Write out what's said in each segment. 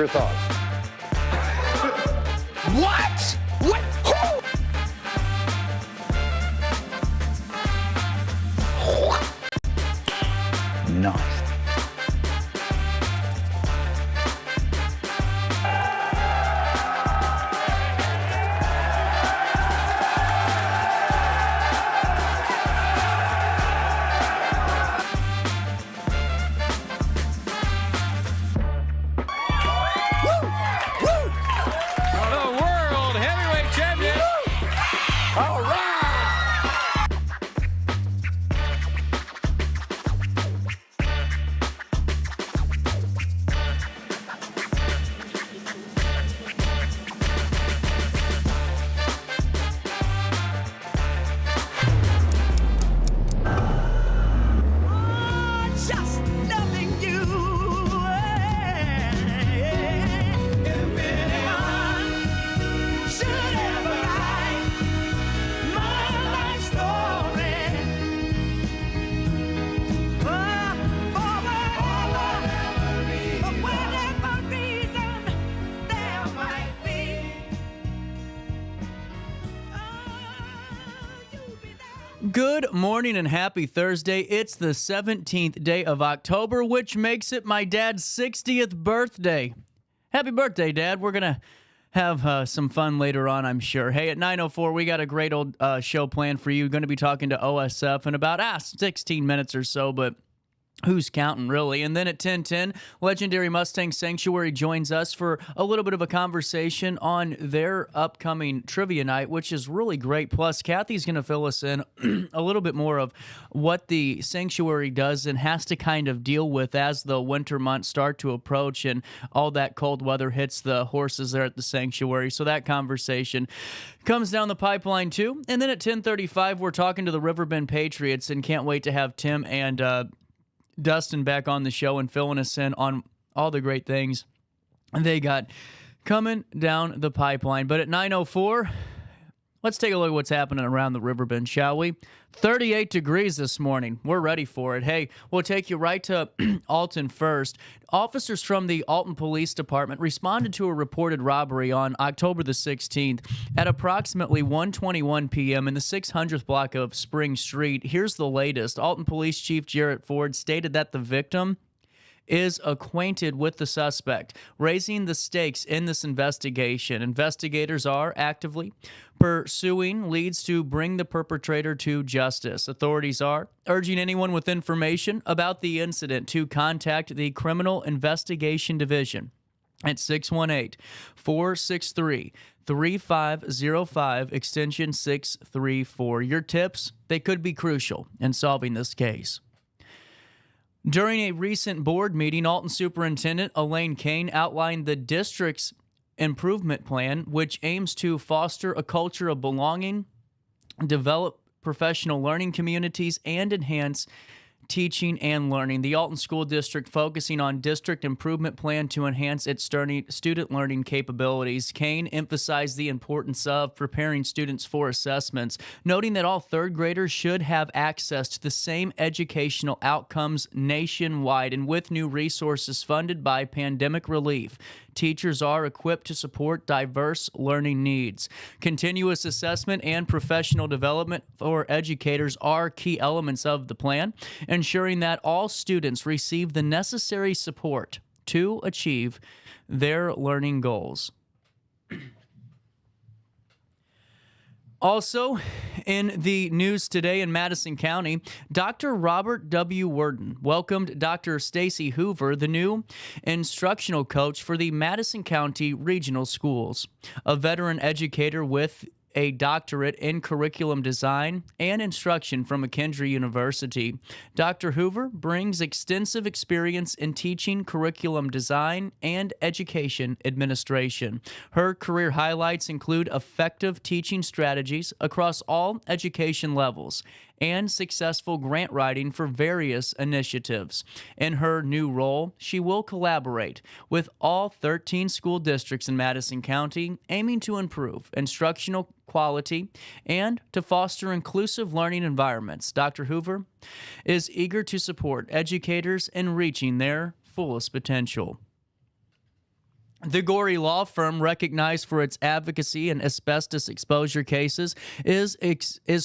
Your thoughts? What? What? Who? Nice. Good morning and happy Thursday. It's the 17th day of October, which makes it my dad's 60th birthday. Happy birthday, Dad. We're going to have some fun later on, I'm sure. Hey, at 9:04, we got a great old show planned for you. Going to be talking to OSF in about 16 minutes or so, but who's counting, really? And then at 10:10, Legendary Mustang Sanctuary joins us for a little bit of a conversation on their upcoming trivia night, which is really great. Plus, Kathy's going to fill us in a little bit more of what the Sanctuary does and has to kind of deal with as the winter months start to approach and all that cold weather hits the horses there at the Sanctuary. So that conversation comes down the pipeline, too. And then at 10:35, we're talking to the Riverbend Patriots and can't wait to have Tim and Dustin back on the show and filling us in on all the great things they got coming down the pipeline. But at 9:04, let's take a look at what's happening around the Riverbend, shall we? 38 degrees this morning. We're ready for it. Hey, we'll take you right to Alton first. Officers from the Alton Police Department responded to a reported robbery on October the 16th at approximately 1:21 p.m. in the 600th block of Spring Street. Here's the latest. Alton Police Chief Jarrett Ford stated that the victim is acquainted with the suspect, raising the stakes in this investigation. Investigators are actively pursuing leads to bring the perpetrator to justice. Authorities are urging anyone with information about the incident to contact the Criminal Investigation Division at 618-463-3505, extension 634. Your tips, they could be crucial in solving this case. During a recent board meeting, Alton Superintendent Elaine Kane outlined the district's improvement plan, which aims to foster a culture of belonging, develop professional learning communities, and enhance teaching and learning. The Alton School District focusing on district improvement plan to enhance its student learning capabilities. Kane emphasized the importance of preparing students for assessments, noting that all third graders should have access to the same educational outcomes nationwide. And with new resources funded by pandemic relief, teachers are equipped to support diverse learning needs. Continuous assessment and professional development for educators are key elements of the plan, ensuring that all students receive the necessary support to achieve their learning goals. Also, in the news today in Madison County, Dr. Robert W. Worden welcomed Dr. Stacy Hoover, the new instructional coach for the Madison County Regional Schools, a veteran educator with a doctorate in curriculum design and instruction from McKendree University. Dr. Hoover brings extensive experience in teaching curriculum design and education administration. Her career highlights include effective teaching strategies across all education levels and successful grant writing for various initiatives. In her new role, she will collaborate with all 13 school districts in Madison County, aiming to improve instructional quality and to foster inclusive learning environments. Dr. Hoover is eager to support educators in reaching their fullest potential. The Gorey law firm, recognized for its advocacy in asbestos exposure cases, is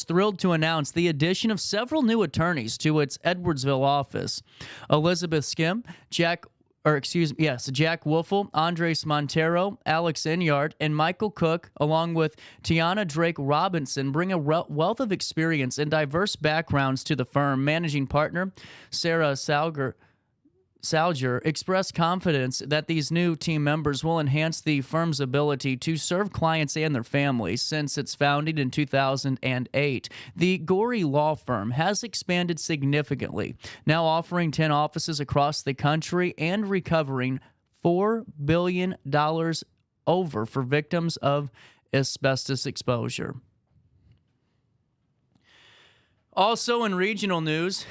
thrilled to announce the addition of several new attorneys to its Edwardsville office. Elizabeth Skim, Jack Wolfel, Andres Montero, Alex Inyard, and Michael Cook, along with Tiana Drake Robinson, bring a wealth of experience and diverse backgrounds to the firm. Managing partner Sarah Salger expressed confidence that these new team members will enhance the firm's ability to serve clients and their families. Since its founding in 2008, the Gorey law firm has expanded significantly, now offering 10 offices across the country and recovering $4 billion over for victims of asbestos exposure. Also in regional news,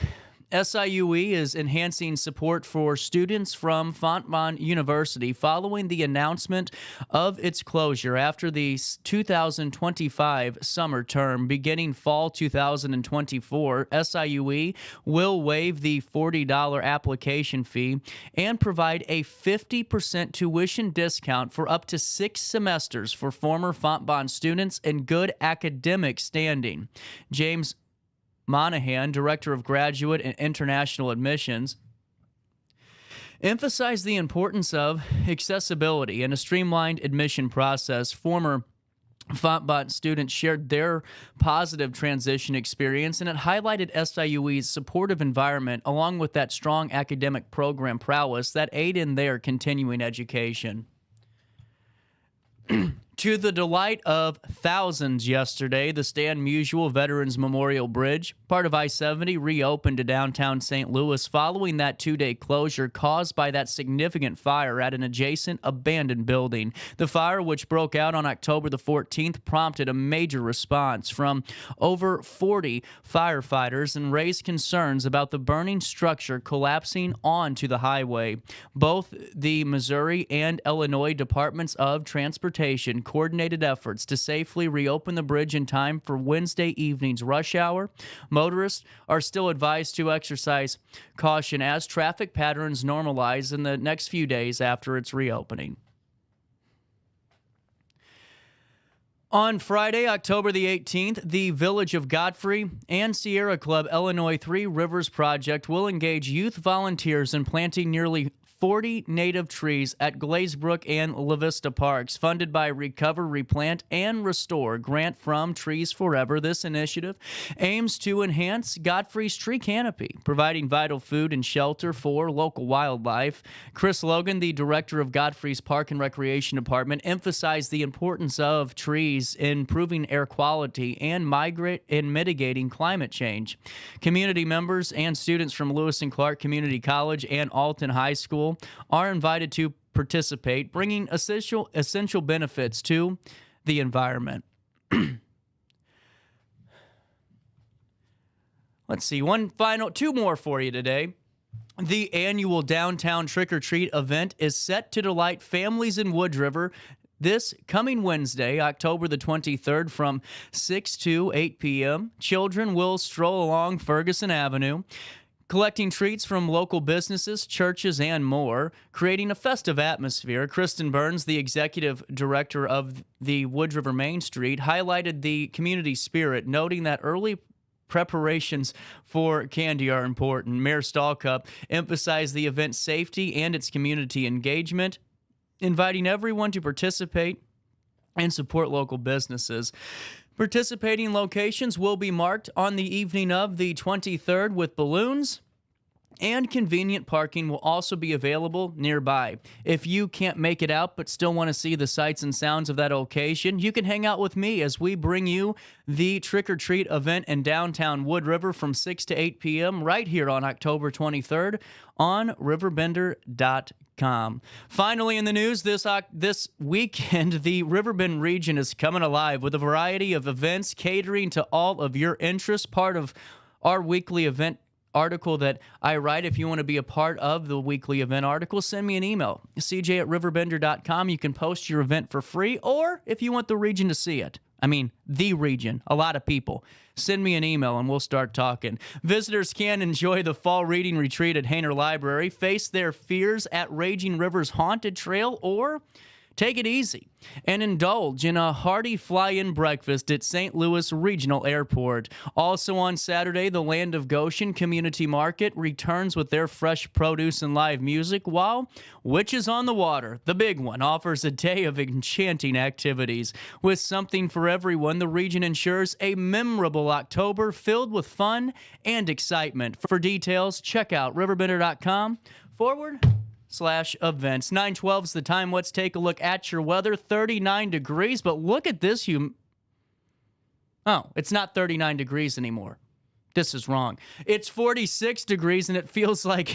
SIUE is enhancing support for students from Fontbonne University following the announcement of its closure after the 2025 summer term. Beginning fall 2024, SIUE will waive the $40 application fee and provide a 50% tuition discount for up to 6 semesters for former Fontbonne students in good academic standing. James Monahan, Director of Graduate and International Admissions, emphasized the importance of accessibility and a streamlined admission process. Former Fontbonne students shared their positive transition experience, and it highlighted SIUE's supportive environment along with that strong academic program prowess that aid in their continuing education. To the delight of thousands yesterday, the Stan Musial Veterans Memorial Bridge, part of I-70, reopened to downtown St. Louis following that 2-day closure caused by that significant fire at an adjacent abandoned building. The fire, which broke out on October the 14th, prompted a major response from over 40 firefighters and raised concerns about the burning structure collapsing onto the highway. Both the Missouri and Illinois Departments of Transportation coordinated efforts to safely reopen the bridge in time for Wednesday evening's rush hour. Motorists are still advised to exercise caution as traffic patterns normalize in the next few days after its reopening. On Friday, October the 18th, the Village of Godfrey and Sierra Club Illinois Three Rivers Project will engage youth volunteers in planting nearly 40 native trees at Glazebrook and La Vista Parks, funded by Recover, Replant, and Restore grant from Trees Forever. This initiative aims to enhance Godfrey's tree canopy, providing vital food and shelter for local wildlife. Chris Logan, the director of Godfrey's Park and Recreation Department, emphasized the importance of trees in improving air quality and mitigating climate change. Community members and students from Lewis and Clark Community College and Alton High School are invited to participate, bringing essential benefits to the environment. Let's see, two more for you today. The annual Downtown Trick or Treat event is set to delight families in Wood River this coming Wednesday, October the 23rd, from 6 to 8 p.m. Children will stroll along Ferguson Avenue, collecting treats from local businesses, churches, and more, creating a festive atmosphere. Kristen Burns, the executive director of the Wood River Main Street, highlighted the community spirit, noting that early preparations for candy are important. Mayor Stallcup emphasized the event's safety and its community engagement, inviting everyone to participate and support local businesses. Participating locations will be marked on the evening of the 23rd with balloons, and convenient parking will also be available nearby. If you can't make it out but still want to see the sights and sounds of that occasion, you can hang out with me as we bring you the Trick or Treat event in downtown Wood River from 6 to 8 p.m. right here on October 23rd on RiverBender.com. Finally in the news, this weekend, the Riverbend region is coming alive with a variety of events catering to all of your interests. Part of our weekly event article that I write. If you want to be a part of the weekly event article, send me an email, cj@riverbender.com. You can post your event for free, or if you want the region to see it, I mean, the region, a lot of people. Send me an email and we'll start talking. Visitors can enjoy the fall reading retreat at Hainer Library, face their fears at Raging River's Haunted Trail, or take it easy and indulge in a hearty fly-in breakfast at St. Louis Regional Airport. Also on Saturday, the Land of Goshen Community Market returns with their fresh produce and live music, while Witches on the Water, the big one, offers a day of enchanting activities. With something for everyone, the region ensures a memorable October filled with fun and excitement. For details, check out RiverBender.com /events. 9:12 is the time. Let's take a look at your weather. 39 degrees, but look at this. Oh, it's not 39 degrees anymore. This is wrong. It's 46 degrees, and it feels like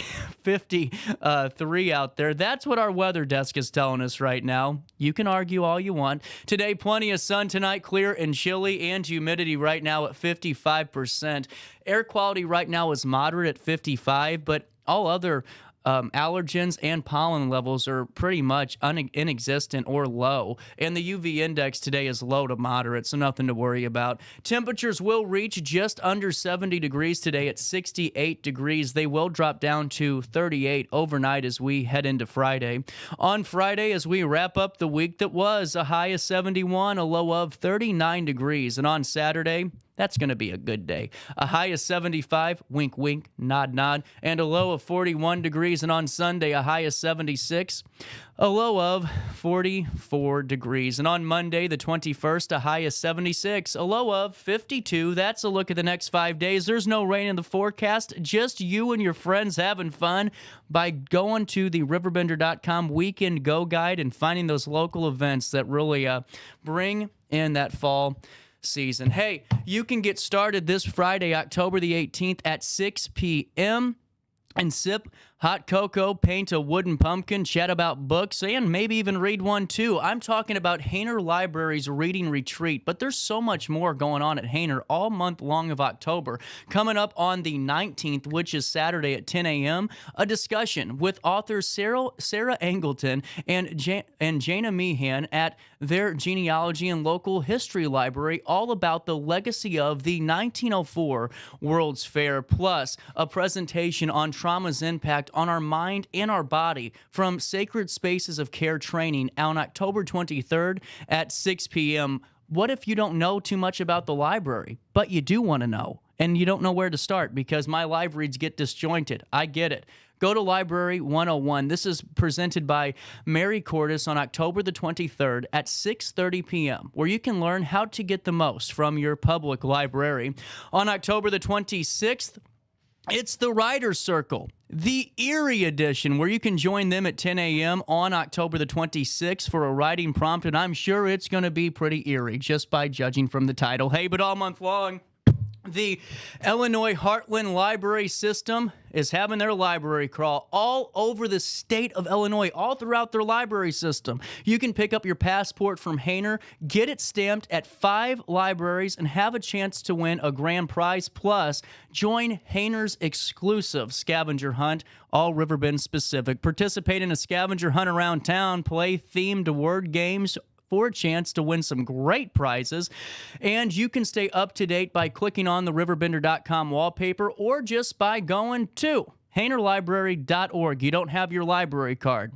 53 out there. That's what our weather desk is telling us right now. You can argue all you want. Today, plenty of sun tonight, clear and chilly, and humidity right now at 55%. Air quality right now is moderate at 55, but all other allergens and pollen levels are pretty much inexistent or low. And the UV index today is low to moderate, so nothing to worry about. Temperatures will reach just under 70 degrees today at 68 degrees. They will drop down to 38 overnight as we head into Friday. On Friday, as we wrap up the week that was, a high of 71, a low of 39 degrees. And on Saturday, that's going to be a good day. A high of 75, wink, wink, nod, nod, and a low of 41 degrees. And on Sunday, a high of 76, a low of 44 degrees. And on Monday, the 21st, a high of 76, a low of 52. That's a look at the next 5 days. There's no rain in the forecast, just you and your friends having fun by going to the RiverBender.com Weekend Go Guide and finding those local events that really bring in that fall season. Hey, you can get started this Friday, October the 18th at 6 p.m. and sip hot cocoa, paint a wooden pumpkin, chat about books, and maybe even read one too. I'm talking about Hainer Library's reading retreat, but there's so much more going on at Hainer all month long of October. Coming up on the 19th, which is Saturday at 10 a.m., a discussion with authors Sarah Angleton and Jana Meehan at their genealogy and local history library, all about the legacy of the 1904 World's Fair, plus a presentation on trauma's impact on our mind and our body from Sacred Spaces of Care training on October 23rd at 6 p.m. What if you don't know too much about the library, but you do want to know, and you don't know where to start because my live reads get disjointed? I get it. Go to Library 101. This is presented by Mary Cordes on October the 23rd at 6:30 p.m., where you can learn how to get the most from your public library. On October the 26th, it's the Writer's Circle, the Erie edition, where you can join them at 10 a.m. on October the 26th for a writing prompt, and I'm sure it's going to be pretty eerie just by judging from the title. Hey, but all month long, the Illinois Heartland Library System is having their library crawl all over the state of Illinois, all throughout their library system. You can pick up your passport from Hainer, get it stamped at 5 libraries, and have a chance to win a grand prize. Plus, join Hainer's exclusive scavenger hunt, all Riverbend specific. Participate in a scavenger hunt around town, play themed word games for a chance to win some great prizes. And you can stay up to date by clicking on the RiverBender.com wallpaper or just by going to HainerLibrary.org. You don't have your library card.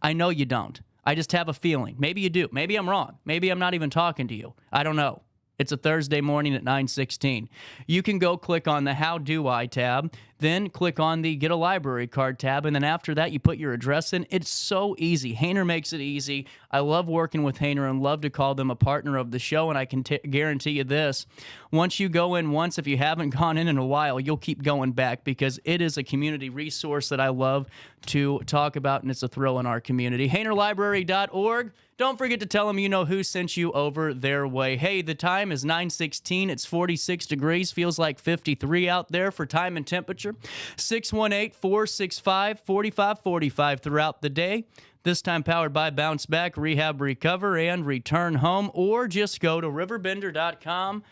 I know you don't. I just have a feeling. Maybe you do. Maybe I'm wrong. Maybe I'm not even talking to you. I don't know. It's a Thursday morning at 9:16. You can go click on the How Do I tab, then click on the Get a Library Card tab, and then after that, you put your address in. It's so easy. Hainer makes it easy. I love working with Hainer and love to call them a partner of the show, and I can guarantee you this. Once you go in once, if you haven't gone in a while, you'll keep going back because it is a community resource that I love to talk about, and it's a thrill in our community. HainerLibrary.org. Don't forget to tell them you know who sent you over their way. Hey, the time is 9:16. It's 46 degrees. Feels like 53 out there for time and temperature. 618-465-4545 throughout the day. This time powered by Bounce Back, Rehab, Recover, and Return Home. Or just go to RiverBender.com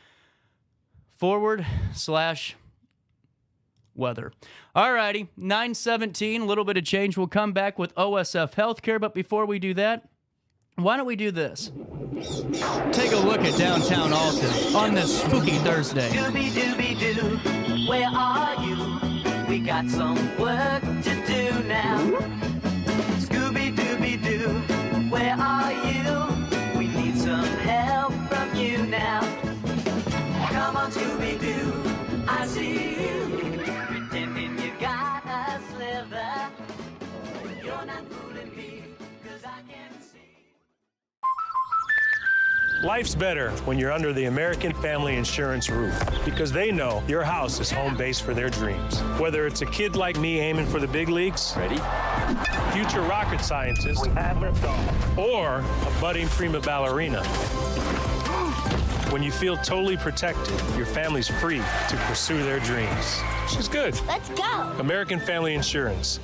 /weather. All righty, 9:17. A little bit of change. We'll come back with OSF Healthcare. But before we do that, why don't we do this? Take a look at downtown Alton on this spooky Thursday. Scooby-Dooby-Doo, where are you? We got some work to do now. Scooby-Dooby-Doo, where are you? We need some help from you now. Come on, Scooby-Doo, I see you. Pretending you got a sliver. You're not fooling me, 'cause I can see. Life's better when you're under the American Family Insurance roof because they know your house is home base for their dreams. Whether it's a kid like me aiming for the big leagues, ready? Future rocket scientist, or a budding prima ballerina. When you feel totally protected, your family's free to pursue their dreams. She's good. Let's go. American Family Insurance.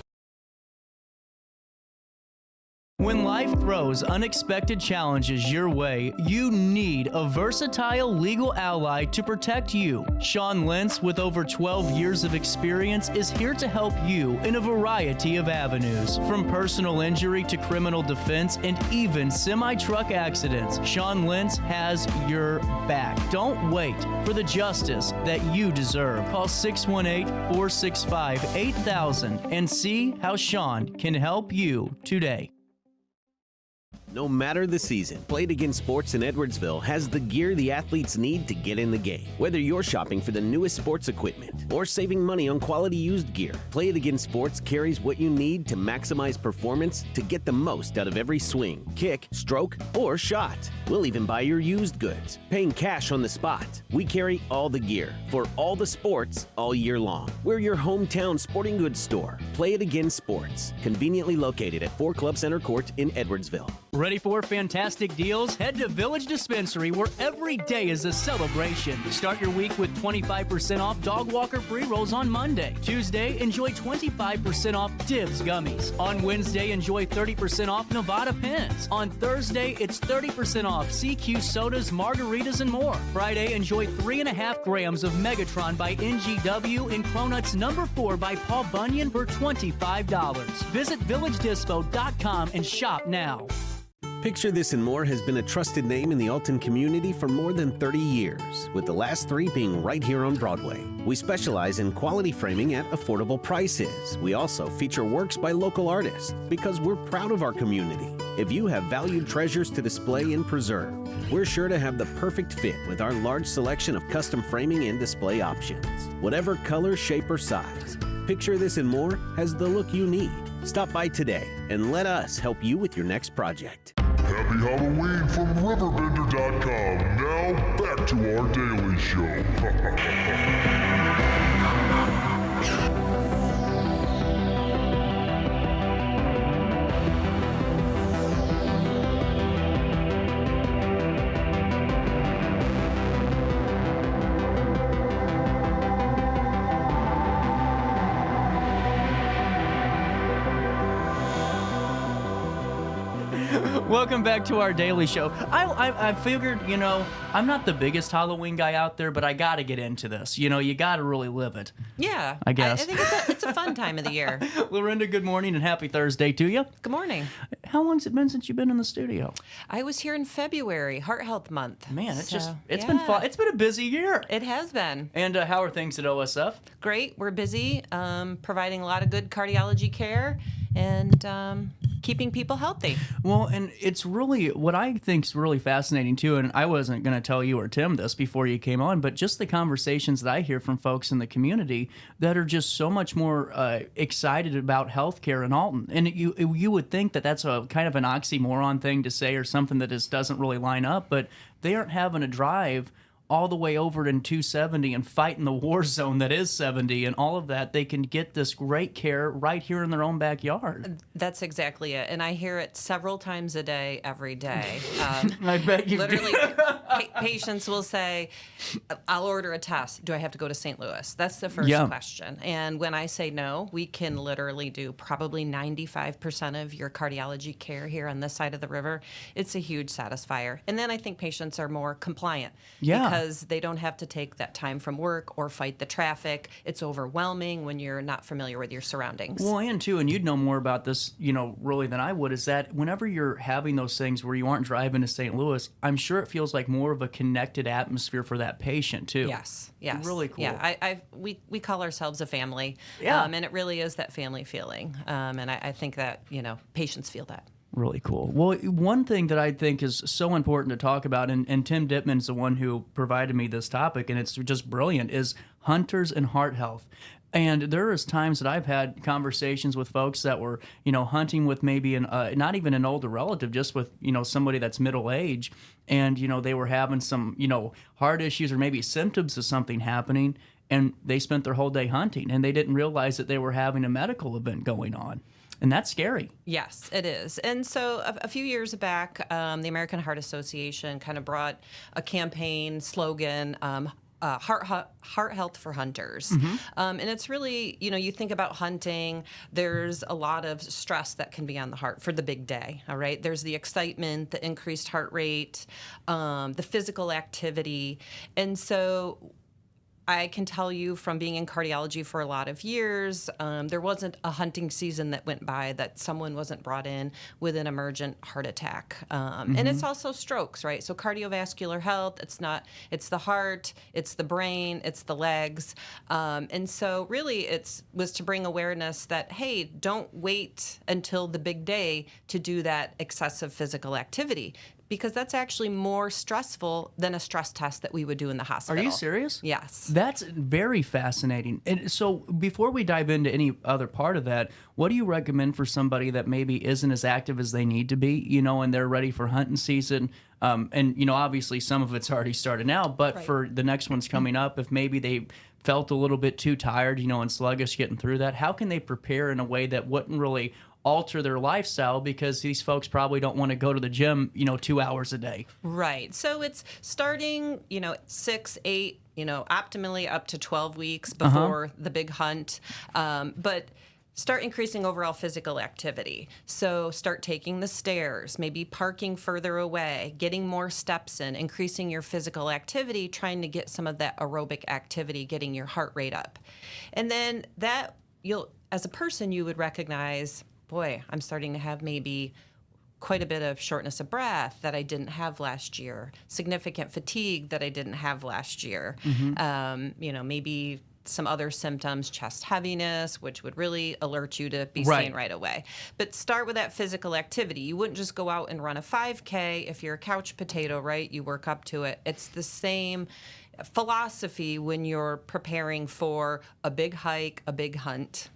When life throws unexpected challenges your way, you need a versatile legal ally to protect you. Sean Lentz, with over 12 years of experience, is here to help you in a variety of avenues. From personal injury to criminal defense and even semi-truck accidents, Sean Lentz has your back. Don't wait for the justice that you deserve. Call 618-465-8000 and see how Sean can help you today. No matter the season, Play It Again Sports in Edwardsville has the gear the athletes need to get in the game. Whether you're shopping for the newest sports equipment or saving money on quality used gear, Play It Again Sports carries what you need to maximize performance to get the most out of every swing, kick, stroke, or shot. We'll even buy your used goods, paying cash on the spot. We carry all the gear for all the sports all year long. We're your hometown sporting goods store. Play It Again Sports, conveniently located at 4 Club Center Court in Edwardsville. Ready for fantastic deals? Head to Village Dispensary, where every day is a celebration. Start your week with 25% off Dog Walker pre-rolls on Monday. Tuesday, enjoy 25% off Dibs gummies. On Wednesday, enjoy 30% off Nevada pens. On Thursday, it's 30% off CQ sodas, margaritas, and more. Friday, enjoy 3.5 grams of Megatron by NGW and Cronuts number 4 by Paul Bunyan for $25. Visit VillageDispo.com and shop now. Picture This and More has been a trusted name in the Alton community for more than 30 years, with the last 3 being right here on Broadway. We specialize in quality framing at affordable prices. We also feature works by local artists because we're proud of our community. If you have valued treasures to display and preserve, we're sure to have the perfect fit with our large selection of custom framing and display options. Whatever color, shape, or size, Picture This and More has the look you need. Stop by today and let us help you with your next project. Happy Halloween from RiverBender.com. Now back to our daily show. Welcome back to our daily show. I figured, I'm not the biggest Halloween guy out there, but I got to get into this. You got to really live it. Yeah. I guess. I think it's a fun time of the year. Laurinda, good morning and happy Thursday to you. Good morning. How long's it been since you've been in the studio? I was here in February, Heart Health Month. Man, it's been fun. It's been a busy year. It has been. And how are things at OSF? Great. We're busy, providing a lot of good cardiology care and keeping people healthy. Well, and it's really, what I think is really fascinating too, and I wasn't going to tell you or Tim this before you came on, but just the conversations that I hear from folks in the community that are just so much more excited about healthcare in Alton. And you would think that that's a kind of an oxymoron thing to say or something that just doesn't really line up, but they aren't having to drive all the way over in 270 and fight in the war zone that is 70 and all of that. They can get this great care right here in their own backyard. That's exactly it. And I hear it several times a day, every day. I bet you literally patients will say, I'll order a test. Do I have to go to St. Louis? That's the first question. And when I say no, we can literally do probably 95% of your cardiology care here on this side of the river. It's a huge satisfier. And then I think patients are more compliant because they don't have to take that time from work or fight the traffic. It's overwhelming when you're not familiar with your surroundings. Well, and too, and you'd know more about this, really than I would, is that whenever you're having those things where you aren't driving to St. Louis, I'm sure it feels like more of a connected atmosphere for that patient too. Yes. Really cool. Yeah, we call ourselves a family, and it really is that family feeling, and I think that, patients feel that. Really cool. Well, one thing that I think is so important to talk about, and Tim Dittman's the one who provided me this topic, and it's just brilliant, is hunters and heart health. And there is times that I've had conversations with folks that were, hunting with maybe not even an older relative, just with, somebody that's middle age, and, they were having some, heart issues or maybe symptoms of something happening, and they spent their whole day hunting, and they didn't realize that they were having a medical event going on. And that's scary. Yes, it is. And so a few years back, the American Heart Association kind of brought a campaign slogan, heart health for hunters. And it's really, you think about hunting, there's a lot of stress that can be on the heart for the big day, all right? There's the excitement, the increased heart rate, the physical activity. And so I can tell you from being in cardiology for a lot of years, there wasn't a hunting season that went by that someone wasn't brought in with an emergent heart attack. And it's also strokes, right? So cardiovascular health, it's the heart, it's the brain, it's the legs. And so really was to bring awareness that, hey, don't wait until the big day to do that excessive physical activity, because that's actually more stressful than a stress test that we would do in the hospital. Are you serious? Yes. That's very fascinating. And so before we dive into any other part of that, what do you recommend for somebody that maybe isn't as active as they need to be, and they're ready for hunting season? And, obviously some of it's already started now, but for the next one's coming up, if maybe they felt a little bit too tired, and sluggish getting through that, how can they prepare in a way that wouldn't really alter their lifestyle, because these folks probably don't want to go to the gym, 2 hours a day? Right. So it's starting, 6, 8, optimally up to 12 weeks before the big hunt. But start increasing overall physical activity. So start taking the stairs, maybe parking further away, getting more steps in, increasing your physical activity, trying to get some of that aerobic activity, getting your heart rate up. And then that as a person, you would recognize, boy, I'm starting to have maybe quite a bit of shortness of breath that I didn't have last year, significant fatigue that I didn't have last year, maybe some other symptoms, chest heaviness, which would really alert you to be seen right away. But start with that physical activity. You wouldn't just go out and run a 5K if you're a couch potato, right? You work up to it. It's the same philosophy when you're preparing for a big hike, a big hunt.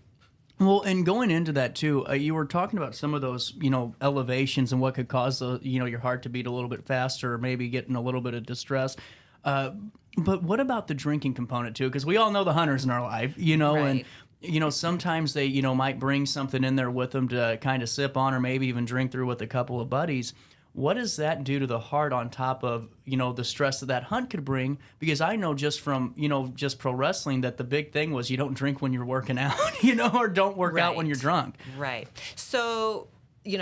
Well, and going into that too, you were talking about some of those, elevations and what could cause your heart to beat a little bit faster, or maybe getting a little bit of distress. But what about the drinking component too? Because we all know the hunters in our life, and sometimes they, might bring something in there with them to kind of sip on, or maybe even drink through with a couple of buddies. What does that do to the heart on top of, the stress that hunt could bring? Because I know just from, just pro wrestling that the big thing was you don't drink when you're working out, or don't work out when you're drunk. Right. So,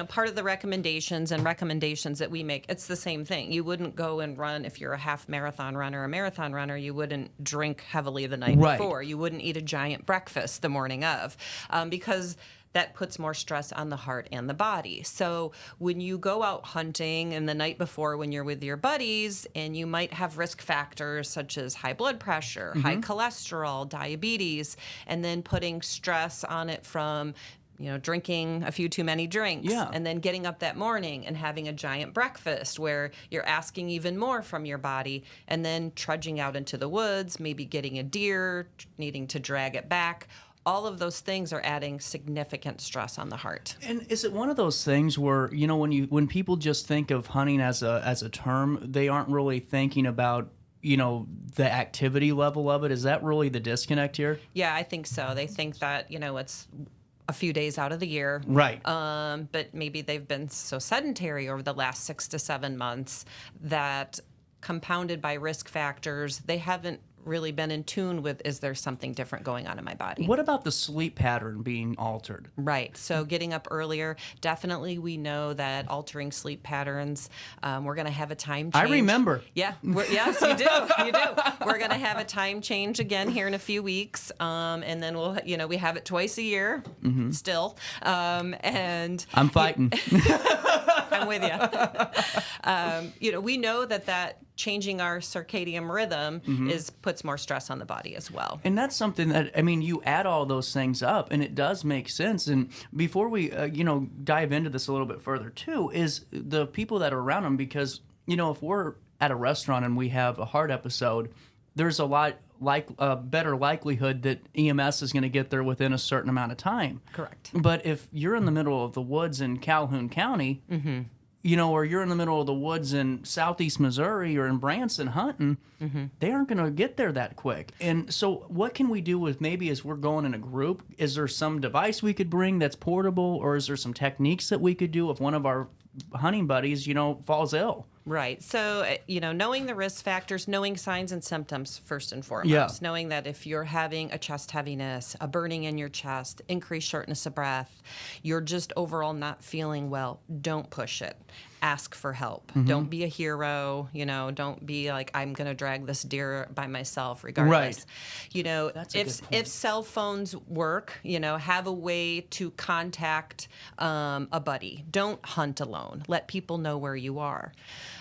part of the recommendations that we make, it's the same thing. You wouldn't go and run, if you're a half marathon runner or a marathon runner, you wouldn't drink heavily the night before. You wouldn't eat a giant breakfast the morning of, because that puts more stress on the heart and the body. So when you go out hunting and the night before when you're with your buddies, and you might have risk factors such as high blood pressure, high cholesterol, diabetes, and then putting stress on it from drinking a few too many drinks, and then getting up that morning and having a giant breakfast where you're asking even more from your body, and then trudging out into the woods, maybe getting a deer, needing to drag it back. All of those things are adding significant stress on the heart. And is it one of those things where, when people just think of hunting as a term, they aren't really thinking about the activity level of it? Is that really the disconnect here? Yeah, I think so. They think that, it's a few days out of the year. Right. But maybe they've been so sedentary over the last 6 to 7 months that compounded by risk factors, they haven't really been in tune with, is there something different going on in my body? What about the sleep pattern being altered? Right. So getting up earlier, definitely we know that altering sleep patterns, we're going to have a time change. I remember. Yeah. Yes, you do. You do. We're going to have a time change again here in a few weeks. And then we'll, we have it twice a year still. And I'm fighting. I'm with you. We know that changing our circadian rhythm puts more stress on the body as well. And that's something that, you add all those things up and it does make sense. And before we, dive into this a little bit further too, is the people that are around them, because, if we're at a restaurant and we have a heart episode, there's a lot better likelihood that EMS is going to get there within a certain amount of time. Correct. But if you're in the middle of the woods in Calhoun County, or you're in the middle of the woods in southeast Missouri or in Branson hunting, they aren't going to get there that quick. And so what can we do with, maybe as we're going in a group, is there some device we could bring that's portable, or is there some techniques that we could do if one of our hunting buddies, falls ill? Right. So, knowing the risk factors, knowing signs and symptoms first and foremost, knowing that if you're having a chest heaviness, a burning in your chest, increased shortness of breath, you're just overall not feeling well, don't push it. Ask for help. Don't be a hero. Don't be like, I'm going to drag this deer by myself regardless. Right. That's a good point. If cell phones work, have a way to contact a buddy. Don't hunt alone. Let people know where you are.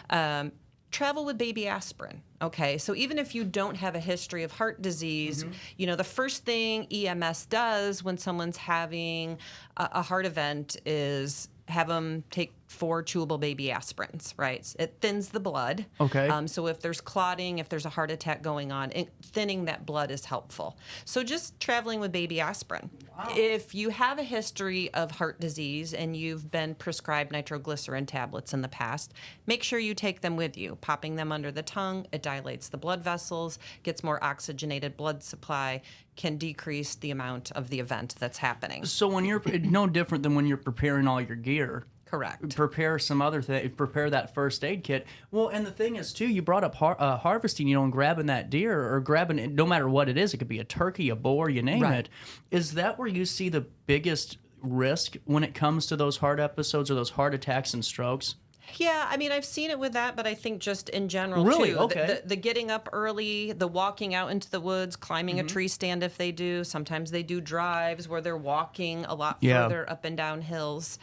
Travel with baby aspirin. Okay, so even if you don't have a history of heart disease, the first thing EMS does when someone's having a heart event is have them take 4 chewable baby aspirins, right? It thins the blood. Okay. So if there's clotting, if there's a heart attack going on, thinning that blood is helpful. So just traveling with baby aspirin. Wow. If you have a history of heart disease and you've been prescribed nitroglycerin tablets in the past, make sure you take them with you. Popping them under the tongue, it dilates the blood vessels, gets more oxygenated blood supply, can decrease the amount of the event that's happening. So when you're no different than when you're preparing all your gear. Correct. Prepare some other thing. Prepare that first aid kit. Well, and the thing is too, you brought up harvesting, and grabbing that deer or grabbing it, no matter what it is. It could be a turkey, a boar, you name it. Is that where you see the biggest risk when it comes to those heart episodes or those heart attacks and strokes? Yeah, I've seen it with that, but I think just in general, really? Too. Okay. The getting up early, the walking out into the woods, climbing a tree stand if they do. Sometimes they do drives where they're walking a lot further up and down hills.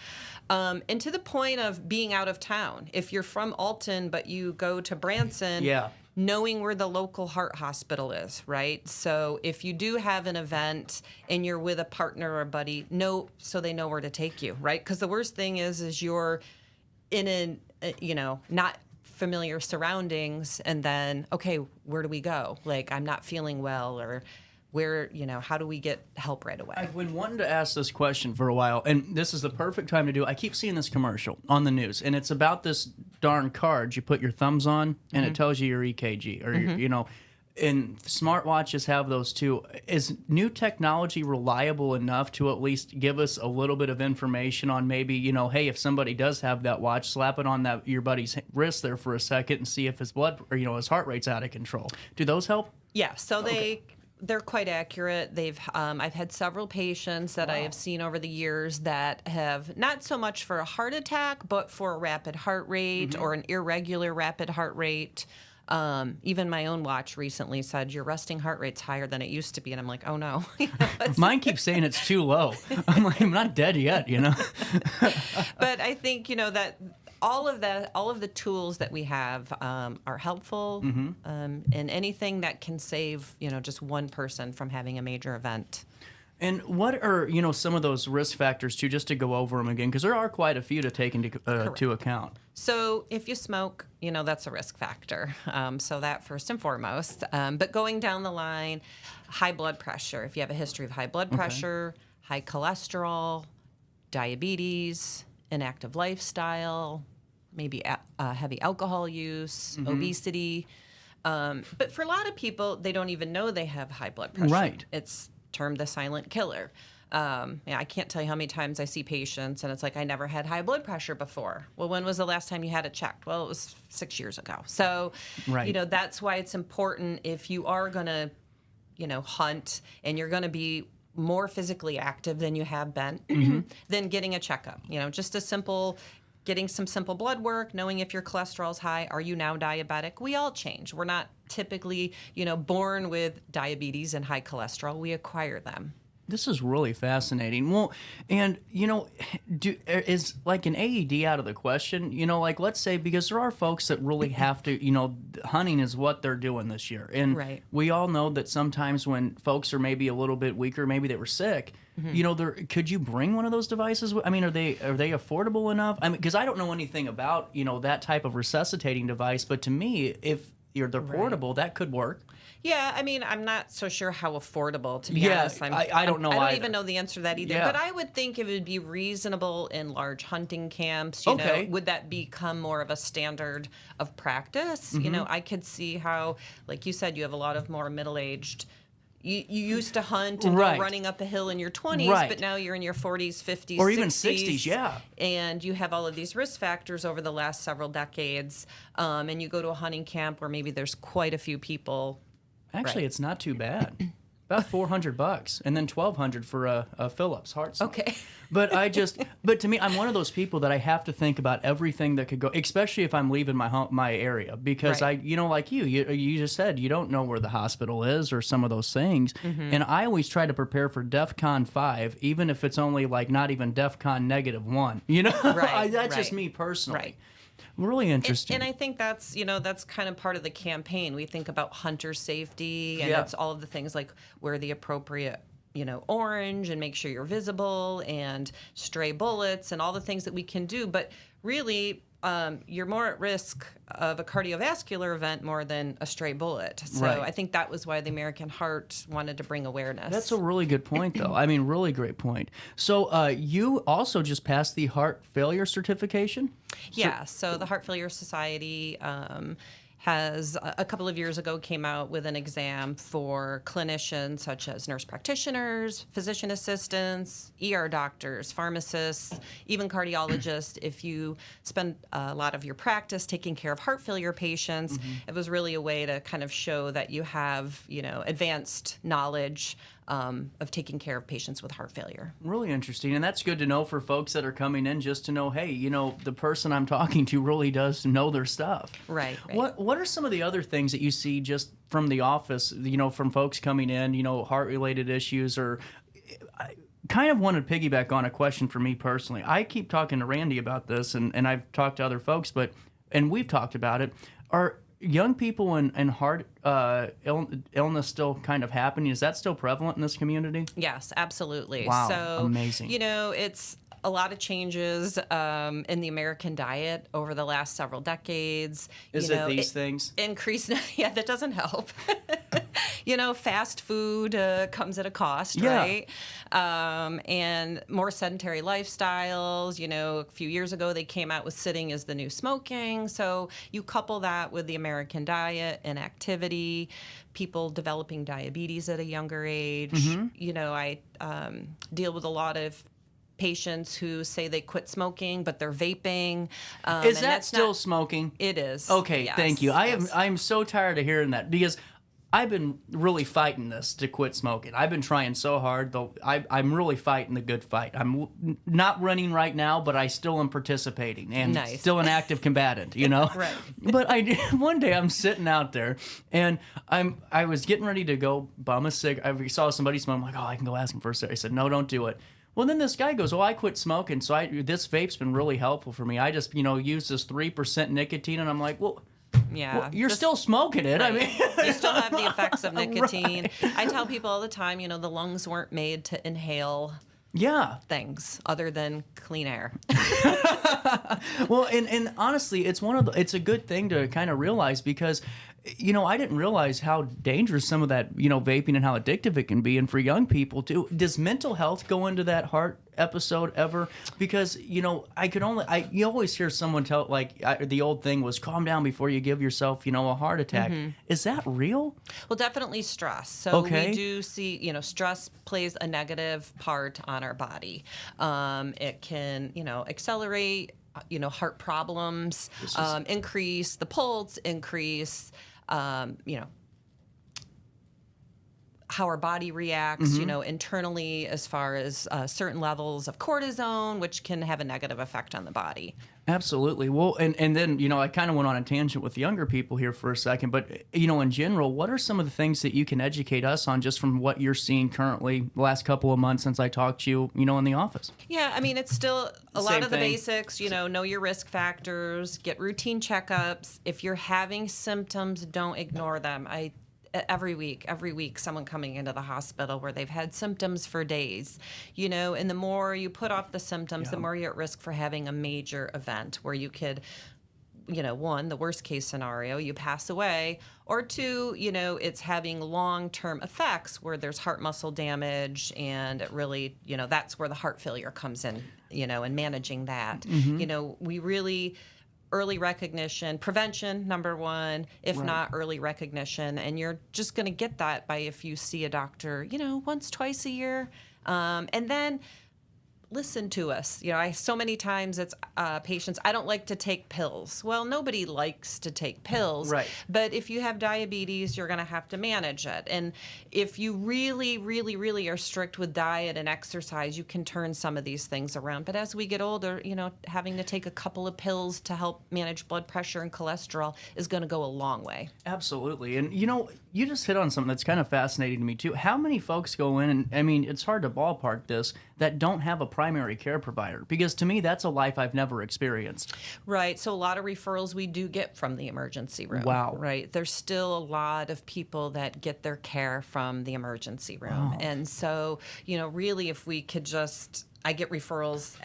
And to the point of being out of town. If you're from Alton, but you go to Branson, knowing where the local heart hospital is, right? So if you do have an event and you're with a partner or a buddy, so they know where to take you, right? Because the worst thing is you're in not familiar surroundings, and then, okay, where do we go? Like, I'm not feeling well, or where, how do we get help right away? I've been wanting to ask this question for a while, and this is the perfect time to do it. I keep seeing this commercial on the news, and it's about this darn card you put your thumbs on, and it tells you your EKG, or your, and smartwatches have those too. Is new technology reliable enough to at least give us a little bit of information on maybe, hey, if somebody does have that watch, slap it on your buddy's wrist there for a second and see if his blood or his heart rate's out of control. Do those help? Yeah, so they're quite accurate. I've had several patients that I have seen over the years that have, not so much for a heart attack, but for a rapid heart rate or an irregular rapid heart rate. Even my own watch recently said your resting heart rate's higher than it used to be, and I'm like, oh no. Mine keeps saying it's too low. I'm like, I'm not dead yet, But I think that all of the tools that we have are helpful, and anything that can save just one person from having a major event. And what are some of those risk factors too, just to go over them again, because there are quite a few to take into account. So if you smoke, that's a risk factor. So that first and foremost. But going down the line, high blood pressure. If you have a history of high blood pressure, high cholesterol, diabetes, inactive lifestyle, maybe heavy alcohol use, obesity. But for a lot of people, they don't even know they have high blood pressure. Right. It's termed the silent killer. I can't tell you how many times I see patients and it's like, I never had high blood pressure before. Well, when was the last time you had it checked? Well, it was 6 years ago. So, Right. that's why it's important if you are going to, hunt and you're going to be more physically active than you have been, then getting a checkup. Just getting some simple blood work, knowing if your cholesterol's high. Are you now diabetic? We all change. We're not typically, born with diabetes and high cholesterol. We acquire them. This is really fascinating. Well, and is like an AED out of the question? Like let's say, because there are folks that really have to, hunting is what they're doing this year, and Right. we all know that sometimes when folks are maybe a little bit weaker, maybe they were sick. Could you bring one of those devices? I mean, are they affordable enough? I mean, because I don't know anything about that type of resuscitating device, but to me, if they're portable, that could work. Yeah, I mean, I'm not so sure how affordable, to be Yeah, honest. I don't know I don't either. even know the answer to that either. Yeah. But I would think it would be reasonable in large hunting camps. Okay. Would that become more of a standard of practice? Mm-hmm. I could see how, like you said, you have a lot of more middle-aged. You used to hunt and Right. go running up a hill in your 20s, Right. but now you're in your 40s, 50s, Or even 60s. 60s, yeah. And you have all of these risk factors over the last several decades. And you go to a hunting camp where maybe there's quite a few people. Actually, Right. it's not too bad. About $400, and then $1,200 for a Phillips heart. Okay. But to me, I'm one of those people that I have to think about everything that could go, especially if I'm leaving my area, because Right. like you just said, you don't know where the hospital is or some of those things, and I always try to prepare for DEFCON 5, even if it's only like not even DEFCON -1. Right, That's just right. me personally. Right. Really interesting. And I think that's kind of part of the campaign. We think about hunter safety, and Yeah. it's all of the things like wear the appropriate, orange and make sure you're visible, and stray bullets and all the things that we can do. But really, you're more at risk of a cardiovascular event more than a stray bullet. So Right. I think that was why the American Heart wanted to bring awareness. That's a really good point, though. I mean, really great point. So you also just passed the heart failure certification? Yeah, so the Heart Failure Society has a couple of years ago came out with an exam for clinicians such as nurse practitioners, physician assistants, ER doctors, pharmacists, even cardiologists. If you spend a lot of your practice taking care of heart failure patients, it was really a way to kind of show that you have, advanced knowledge of taking care of patients with heart failure. Really interesting. And that's good to know for folks that are coming in, just to know, hey, the person I'm talking to really does know their stuff. Right. What are some of the other things that you see just from the office, from folks coming in, heart-related issues? Or I kind of want to piggyback on a question for me personally. I keep talking to Randy about this, and I've talked to other folks, and we've talked about it. Are young people and heart illness still kind of happening? Is that still prevalent in this community? Yes, absolutely. Wow, So, amazing. It's a lot of changes in the American diet over the last several decades. Is it these things? Increased, yeah, that doesn't help. Fast food comes at a cost, Yeah. right? And more sedentary lifestyles. A few years ago, they came out with sitting as the new smoking. So you couple that with the American diet and activity, people developing diabetes at a younger age. Mm-hmm. I deal with a lot of patients who say they quit smoking, but they're vaping. Is and that that's still not, smoking? It is. Okay, Yes, thank you. yes. I'm so tired of hearing that, because I've been really fighting this to quit smoking. I've been trying so hard, though. I'm really fighting the good fight. I'm not running right now, but I still am participating and Nice. still an active combatant, Right. But one day I'm sitting out there, and I was getting ready to go bum a cig. I saw somebody smoke. I'm like, I can go ask him for a cigarette. I said, no, don't do it. Well, then this guy goes, I quit smoking, so this vape's been really helpful for me. I just, use this 3% nicotine, and I'm like, Yeah. you're still smoking it. Right. I mean, you still have the effects of nicotine. I tell people all the time, the lungs weren't made to inhale yeah. things other than clean air. Well, and honestly, it's a good thing to kind of realize, because I didn't realize how dangerous some of that, vaping and how addictive it can be. And for young people too, does mental health go into that heart episode ever? Because, you always hear someone tell, the old thing was calm down before you give yourself, a heart attack. Is that real? Well, definitely stress. So Okay. we do see, stress plays a negative part on our body. It can, accelerate, heart problems, increase the pulse, increase, how our body reacts, internally as far as certain levels of cortisone, which can have a negative effect on the body. Absolutely. Well, and then, I kind of went on a tangent with younger people here for a second, but, in general, what are some of the things that you can educate us on just from what you're seeing currently the last couple of months since I talked to you, in the office? Yeah, I mean, it's still a lot Same of the thing. basics, know your risk factors, get routine checkups. If you're having symptoms, don't ignore them. Every week, someone coming into the hospital where they've had symptoms for days, and the more you put off the symptoms, the more you're at risk for having a major event where you could, one, the worst case scenario, you pass away, or two, it's having long-term effects where there's heart muscle damage, and it really, that's where the heart failure comes in, and managing that. We really... Early recognition, prevention, number one, if not early recognition. And you're just going to get that by if you see a doctor, once, twice a year. And then listen to us. So many times it's patients, I don't like to take pills. Well, nobody likes to take pills. Right. But if you have diabetes, you're going to have to manage it. And if you really, really, really are strict with diet and exercise, you can turn some of these things around. But as we get older, having to take a couple of pills to help manage blood pressure and cholesterol is going to go a long way. Absolutely. And, you just hit on something that's kind of fascinating to me, too. How many folks go in, and, I mean, it's hard to ballpark this, that don't have a primary care provider? Because to me, that's a life I've never experienced. Right. So a lot of referrals we do get from the emergency room. Wow. Right. There's still a lot of people that get their care from the emergency room. Oh. And so, really, if we could I get referrals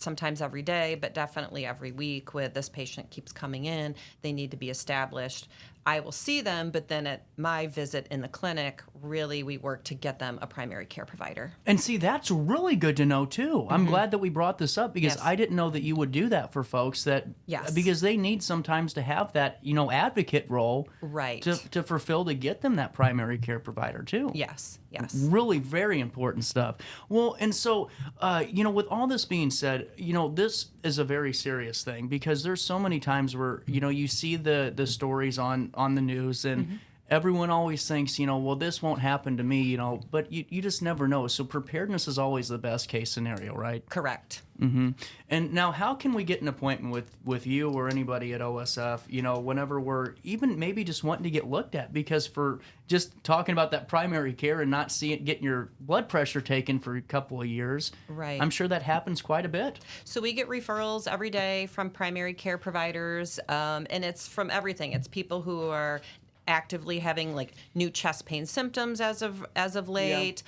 sometimes every day, but definitely every week with this patient keeps coming in, they need to be established. I will see them, but then at my visit in the clinic, really we work to get them a primary care provider. And see, that's really good to know, too. I'm glad that we brought this up because Yes. I didn't know that you would do that for folks Yes. because they need sometimes to have that, advocate role Right. to fulfill to get them that primary care provider, too. Yes. Really very important stuff. Well, and so, with all this being said, this is a very serious thing because there's so many times where, you see the stories on the news and everyone always thinks, well, this won't happen to me, but you just never know. So preparedness is always the best case scenario, right? Correct. And now how can we get an appointment with you or anybody at OSF, whenever we're even maybe just wanting to get looked at? Because for just talking about that primary care and not getting your blood pressure taken for a couple of years, Right. I'm sure that happens quite a bit. So we get referrals every day from primary care providers, and it's from everything. It's people who are actively having like new chest pain symptoms as of late,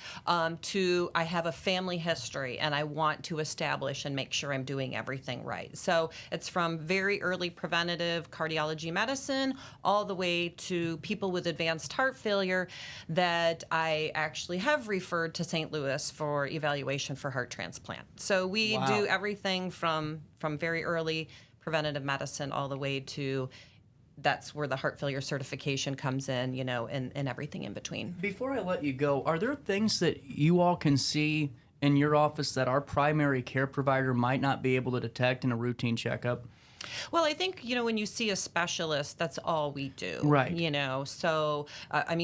to I have a family history and I want to establish and make sure I'm doing everything right. So it's from very early preventative cardiology medicine all the way to people with advanced heart failure that I actually have referred to St. Louis for evaluation for heart transplant. So we do everything from very early preventative medicine all the way to that's where the heart failure certification comes in, and everything in between. Before I let you go, are there things that you all can see in your office that our primary care provider might not be able to detect in a routine checkup? Well, I think, when you see a specialist, that's all we do. Right. So,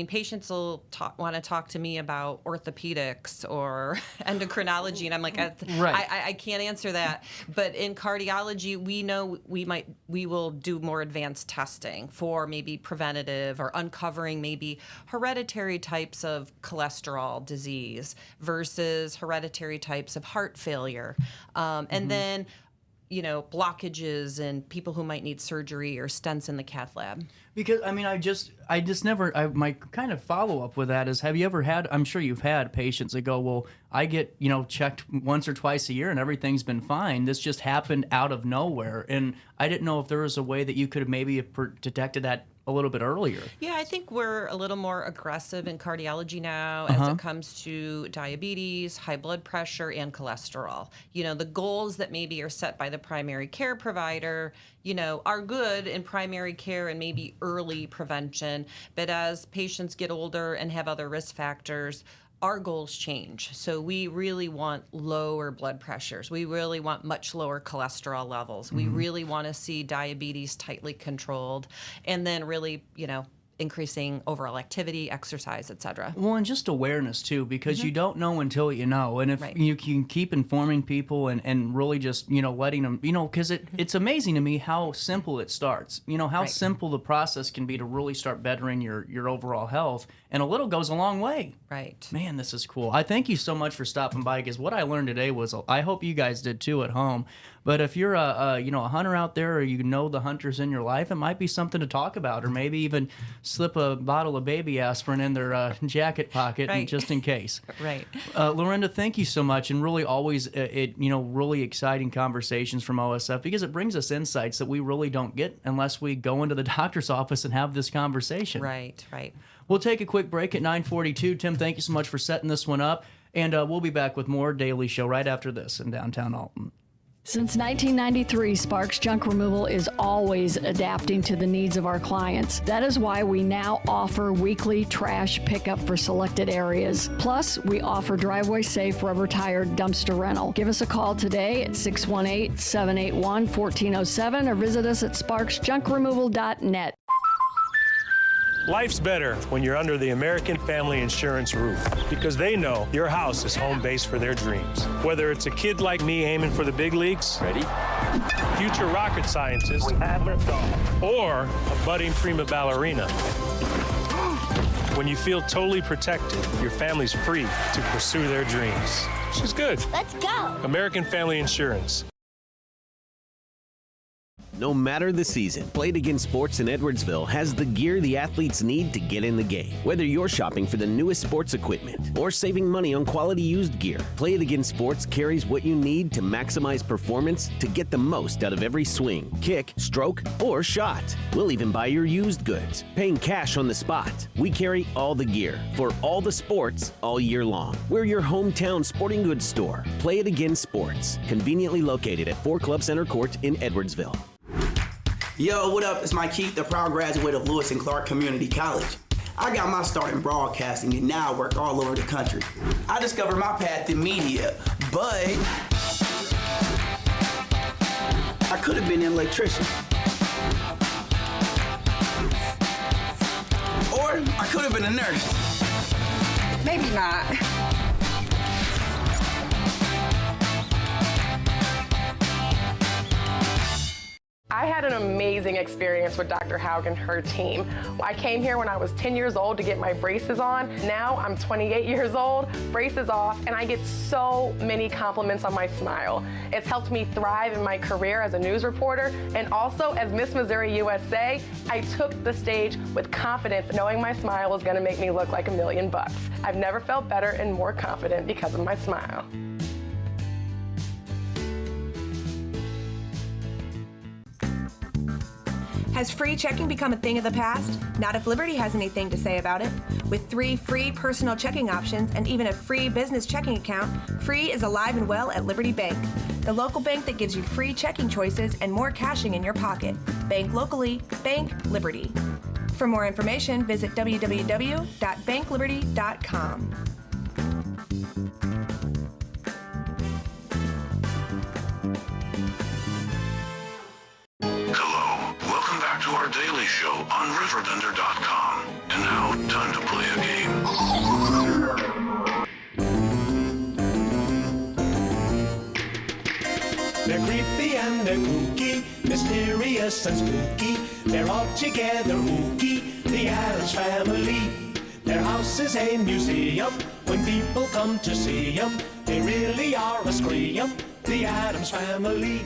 patients will want to talk to me about orthopedics or endocrinology, and I'm like, I can't answer that. But in cardiology, we know we will do more advanced testing for maybe preventative or uncovering maybe hereditary types of cholesterol disease versus hereditary types of heart failure. And then blockages and people who might need surgery or stents in the cath lab. Because, my kind of follow-up with that is, have you ever had, I'm sure you've had patients that go, well, I get, checked once or twice a year and everything's been fine. This just happened out of nowhere. And I didn't know if there was a way that you could have maybe detected that a little bit earlier. Yeah, I think we're a little more aggressive in cardiology now as it comes to diabetes, high blood pressure, and cholesterol. You know, the goals that maybe are set by the primary care provider, you know, are good in primary care and maybe early prevention. But as patients get older and have other risk factors, our goals change. So we really want lower blood pressures. We really want much lower cholesterol levels. We really want to see diabetes tightly controlled, and then really, you know, increasing overall activity, exercise, etc. Well, and just awareness too, because you don't know until you know. And if you can keep informing people and really just, you know, letting them, you know, because it's amazing to me how simple it starts. You know, how simple the process can be to really start bettering your overall health. And a little goes a long way. Right. Man, this is cool. I thank you so much for stopping by, because what I learned today was, I hope you guys did too at home. But if you're a hunter out there, or you know the hunters in your life, it might be something to talk about, or maybe even slip a bottle of baby aspirin in their jacket pocket, just in case. Right. Laurinda, thank you so much, and really always really exciting conversations from OSF, because it brings us insights that we really don't get unless we go into the doctor's office and have this conversation. Right. Right. We'll take a quick break at 9:42. Tim, thank you so much for setting this one up, and we'll be back with more Daily Show right after this in downtown Alton. Since 1993, Sparks Junk Removal is always adapting to the needs of our clients. That is why we now offer weekly trash pickup for selected areas. Plus, we offer driveway-safe rubber-tired dumpster rental. Give us a call today at 618-781-1407 or visit us at sparksjunkremoval.net. Life's better when you're under the American Family Insurance roof, because they know your house is home base for their dreams. Whether it's a kid like me aiming for the big leagues, future rocket scientist, or a budding prima ballerina. When you feel totally protected, your family's free to pursue their dreams. She's good. Let's go. American Family Insurance. No matter the season, Play It Again Sports in Edwardsville has the gear the athletes need to get in the game. Whether you're shopping for the newest sports equipment or saving money on quality used gear, Play It Again Sports carries what you need to maximize performance to get the most out of every swing, kick, stroke, or shot. We'll even buy your used goods, paying cash on the spot. We carry all the gear for all the sports all year long. We're your hometown sporting goods store. Play It Again Sports, conveniently located at 4 Club Center Court in Edwardsville. Yo, what up? It's Mike Keith, the proud graduate of Lewis and Clark Community College. I got my start in broadcasting and now I work all over the country. I discovered my path in media, but I could have been an electrician. Or I could have been a nurse. Maybe not. I had an amazing experience with Dr. Haug and her team. I came here when I was 10 years old to get my braces on. Now I'm 28 years old, braces off, and I get so many compliments on my smile. It's helped me thrive in my career as a news reporter, and also as Miss Missouri USA, I took the stage with confidence, knowing my smile was gonna make me look like $1 million. I've never felt better and more confident because of my smile. Has free checking become a thing of the past? Not if Liberty has anything to say about it. With 3 free personal checking options and even a free business checking account, free is alive and well at Liberty Bank, the local bank that gives you free checking choices and more cashing in your pocket. Bank locally, bank Liberty. For more information, visit www.bankliberty.com. To our daily show on RiverBender.com. And now, time to play a game. They're creepy and they're kooky, mysterious and spooky. They're all together ooky, the Addams Family. Their house is a museum. When people come to see them, they really are a scream. The Addams Family.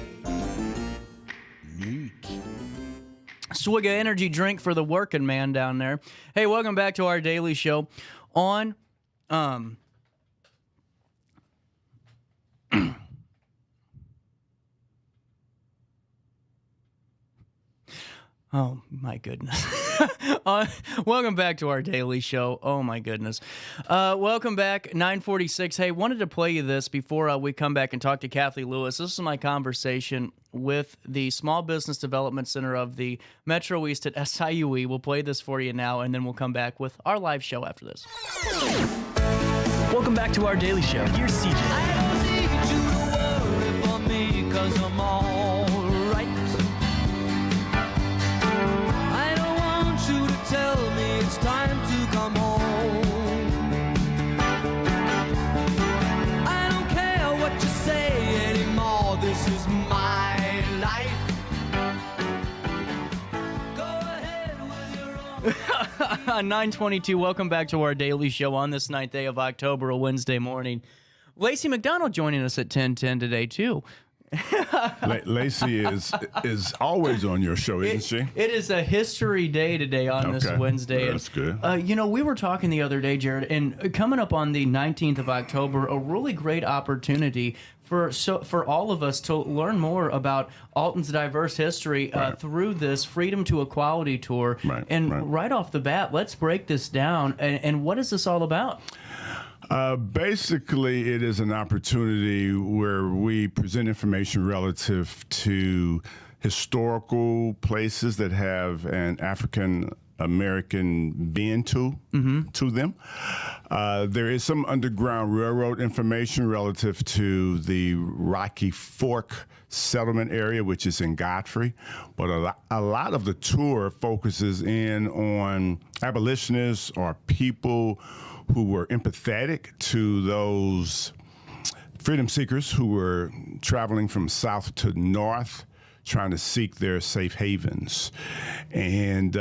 Swig of energy drink for the working man down there. Hey, welcome back to our daily show on Oh, my goodness. Welcome back to our daily show. Oh, my goodness. Welcome back, 946. Hey, wanted to play you this before we come back and talk to Kathy Lewis. This is my conversation with the Small Business Development Center of the Metro East at SIUE. We'll play this for you now, and then we'll come back with our live show after this. Welcome back to our daily show. Here's CJ. I don't need you to worry for me, 'cause I'm all right. I don't want you to tell me it's time to come home. I don't care what you say anymore, this is my life. Go ahead with your own. 922, welcome back to our daily show on this 9th day of October, a Wednesday morning. Lacey McDonald joining us at 10:10 today, too. Lacey is always on your show, isn't she? It is a history day today on this Wednesday. That's good. We were talking the other day, Jared, and coming up on the 19th of October, a really great opportunity for all of us to learn more about Alton's diverse history through this Freedom to Equality tour. Right off the bat, let's break this down. And what is this all about? Basically, it is an opportunity where we present information relative to historical places that have an African American bend to them. There is some Underground Railroad information relative to the Rocky Fork settlement area, which is in Godfrey. But a lot of the tour focuses in on abolitionists or people who were empathetic to those freedom seekers who were traveling from south to north, trying to seek their safe havens. And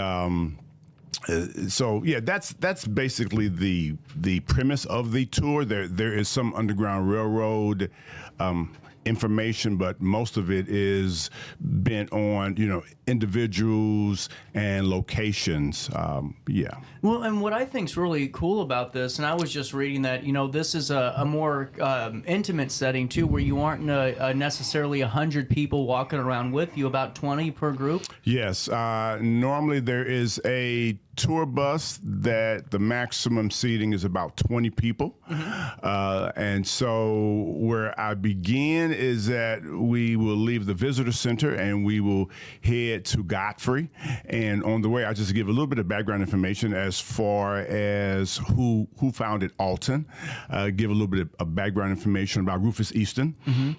that's basically the premise of the tour. There is some Underground Railroad information, but most of it is bent on, individuals and locations. Well, and what I think is really cool about this, and I was just reading that, this is a more intimate setting, too, where you aren't necessarily 100 people walking around with you, about 20 per group? Yes. Normally there is a tour bus that the maximum seating is about 20 people. And so where I begin is that we will leave the visitor center and we will head to Godfrey. And on the way, I'll just give a little bit of background information as far as who founded Alton, give a little bit of background information about Rufus Easton.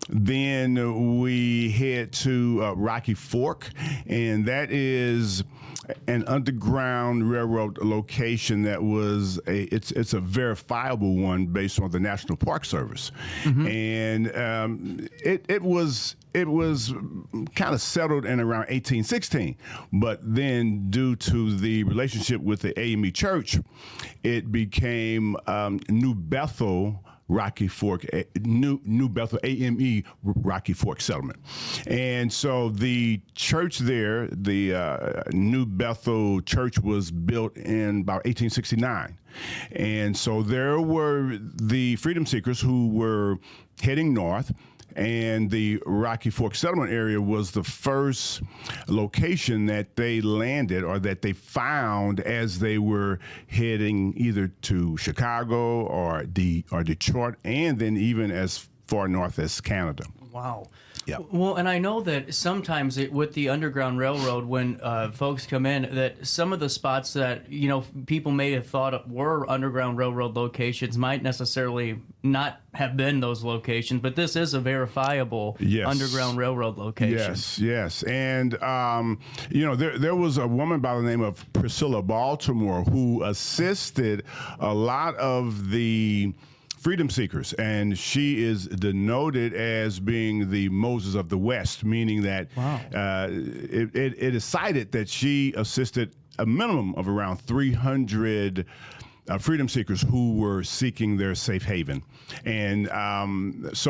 Then we head to Rocky Fork, and that is an Underground Railroad location that was it's a verifiable one based on the National Park Service. And it was kind of settled in around 1816, but then due to the relationship with the AME Church, it became New Bethel Rocky Fork, New Bethel AME Rocky Fork settlement. And so the church there, the New Bethel Church, was built in about 1869. And so there were the freedom seekers who were heading north, and the Rocky Fork settlement area was the first location that they landed or that they found as they were heading either to Chicago or Detroit, and then even as far north as Canada. Wow. Yeah. Well, and I know that sometimes with the Underground Railroad, when folks come in, that some of the spots that, people may have thought were Underground Railroad locations might necessarily not have been those locations, but this is a verifiable Underground Railroad location. Yes. And, there was a woman by the name of Priscilla Baltimore who assisted a lot of the freedom seekers, and she is denoted as being the Moses of the West, meaning that it is cited that she assisted a minimum of around 300 freedom seekers who were seeking their safe haven. And that's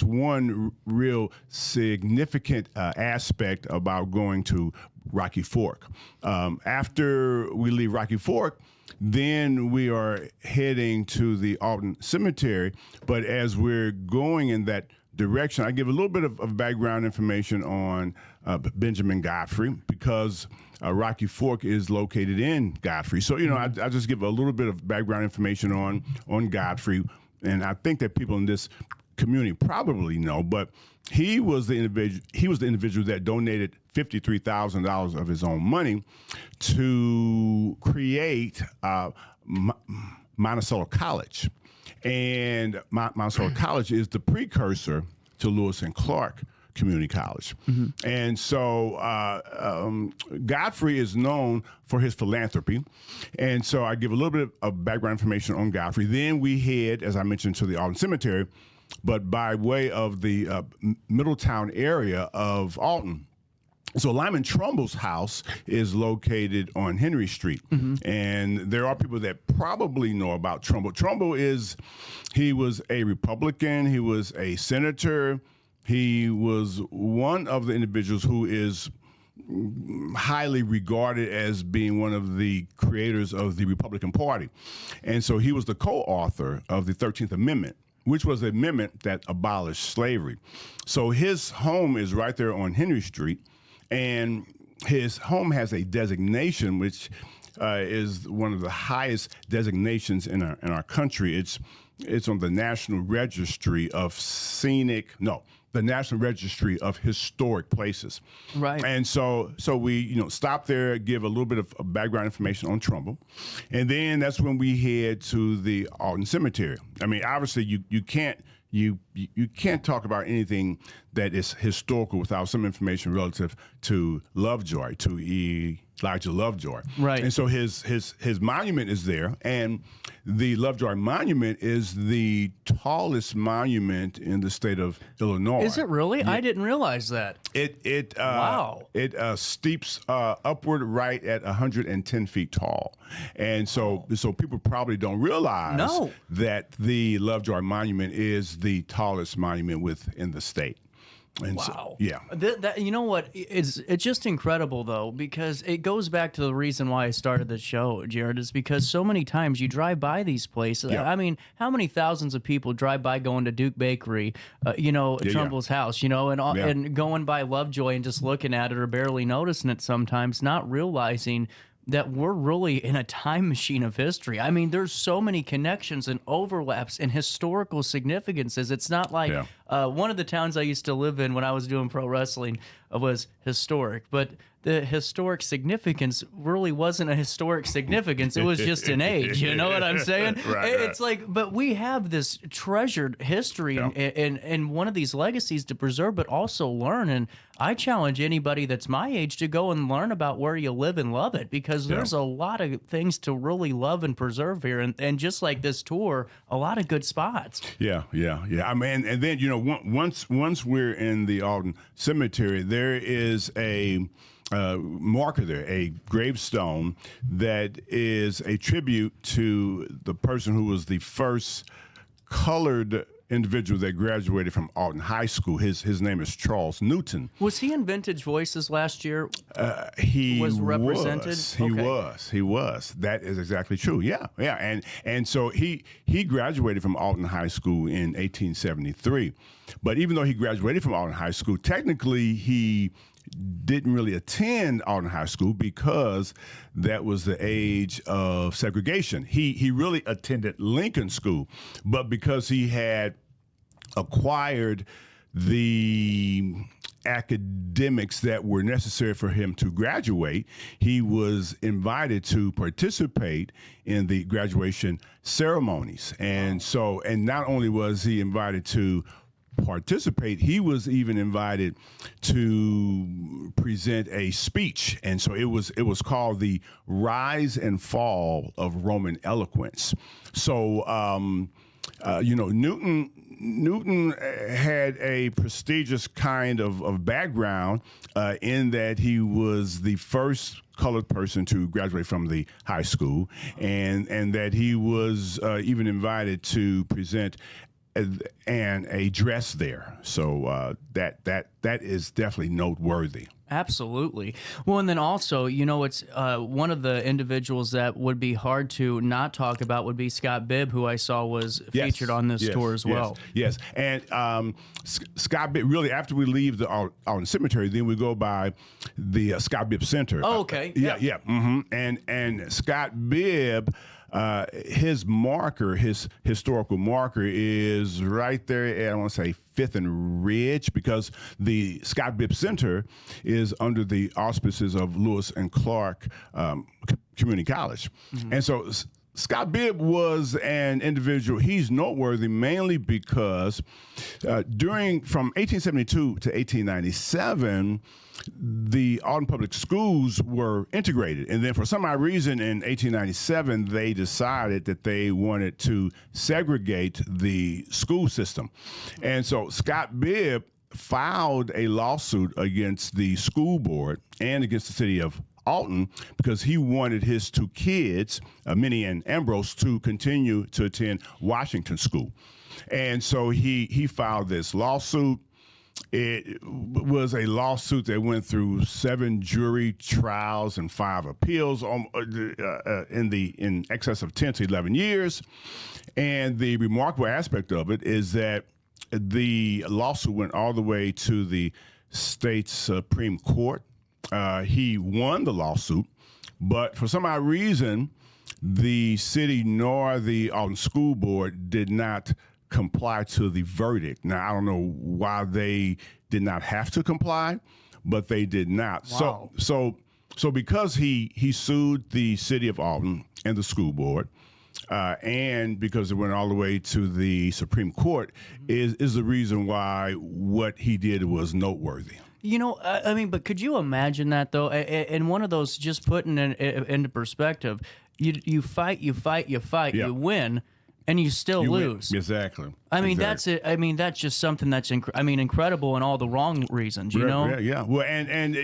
one real significant aspect about going to Rocky Fork. After we leave Rocky Fork, then we are heading to the Alton Cemetery. But as we're going in that direction, I give a little bit of background information on Benjamin Godfrey, because Rocky Fork is located in Godfrey. So, I just give a little bit of background information on Godfrey, and I think that people in this community probably know, but he was the individual that donated $53,000 of his own money to create Monticello College. And Monticello College is the precursor to Lewis and Clark Community College. And so Godfrey is known for his philanthropy. And so I give a little bit of background information on Godfrey. Then we head, as I mentioned, to the Alton Cemetery, but by way of the Middletown area of Alton. So Lyman Trumbull's house is located on Henry Street. And there are people that probably know about Trumbull. He was a Republican, he was a senator, he was one of the individuals who is highly regarded as being one of the creators of the Republican Party. And so he was the co-author of the 13th Amendment, which was an amendment that abolished slavery. So his home is right there on Henry Street, and his home has a designation which is one of the highest designations in our country. It's on the National Registry of the National Registry of Historic Places. Right. And so we stop there, give a little bit of background information on Trumbull, and then that's when we head to the Alton Cemetery. I mean, obviously you can't talk about anything that is historical without some information relative to Lovejoy, to Elijah Lovejoy. Right. And so his monument is there, and the Lovejoy Monument is the tallest monument in the state of Illinois. Is it really? Yeah. I didn't realize that. Wow. It steeps upward right at 110 feet tall. And so people probably don't realize that the Lovejoy Monument is the tallest monument within the state. And wow. So, yeah. You know what? It's just incredible, though, because it goes back to the reason why I started this show, Jared, is because so many times you drive by these places. Yeah. I mean, how many thousands of people drive by going to Duke Bakery, Trumbull's house, and going by Lovejoy and just looking at it or barely noticing it sometimes, not realizing that we're really in a time machine of history. I mean, there's so many connections and overlaps and historical significances. It's not like one of the towns I used to live in when I was doing pro wrestling was historic, but the historic significance really wasn't a historic significance. It was just an age. You know what I'm saying? It's like, but we have this treasured history and one of these legacies to preserve, but also learn. And I challenge anybody that's my age to go and learn about where you live and love it, because there's a lot of things to really love and preserve here. And just like this tour, a lot of good spots. Yeah. I mean, and then, once we're in the Alton Cemetery, there is a marker there, a gravestone that is a tribute to the person who was the first colored individual that graduated from Alton High School. His name is Charles Newton. Was he in Vintage Voices last year? He was represented. He was. That is exactly true. Yeah. And so he graduated from Alton High School in 1873. But even though he graduated from Alton High School, technically he didn't really attend Alton High School because that was the age of segregation. He really attended Lincoln School, but because he had acquired the academics that were necessary for him to graduate, he was invited to participate in the graduation ceremonies. And so, and not only was he invited to participate, he was even invited to present a speech. And so it was called the Rise and Fall of Roman Eloquence. So Newton had a prestigious kind of background in that he was the first colored person to graduate from the high school, and that he was even invited to present an address there. So that is definitely noteworthy. Absolutely. Well, and then also, it's one of the individuals that would be hard to not talk about would be Scott Bibb, who I saw was featured on this tour as well. Yes. And Scott Bibb, really, after we leave the Alton Cemetery, then we go by the Scott Bibb Center. Oh, okay. Yeah. And Scott Bibb, his marker, his historical marker is right there at, I want to say, 5th and Ridge, because the Scott Bibb Center is under the auspices of Lewis and Clark Community College. And so Scott Bibb was an individual. He's noteworthy mainly because from 1872 to 1897, the Alton Public Schools were integrated. And then for some odd reason in 1897, they decided that they wanted to segregate the school system. And so Scott Bibb filed a lawsuit against the school board and against the city of Alton because he wanted his 2 kids, Minnie and Ambrose, to continue to attend Washington School. And so he filed this lawsuit. It was a lawsuit that went through 7 jury trials and 5 appeals in excess of 10 to 11 years. And the remarkable aspect of it is that the lawsuit went all the way to the state Supreme Court. He won the lawsuit, but for some odd reason, the city nor the Alton School Board did not comply to the verdict. Now, I don't know why they did not have to comply, but they did not. Wow. So because he sued the city of Alton and the school board, and because it went all the way to the Supreme Court, is the reason why what he did was noteworthy. But could you imagine that, though? And one of those, just putting it into perspective, you fight, you Yeah. win, and you still lose. Exactly. That's it. That's just something that's incredible in all the wrong reasons, you know? Yeah. Well, and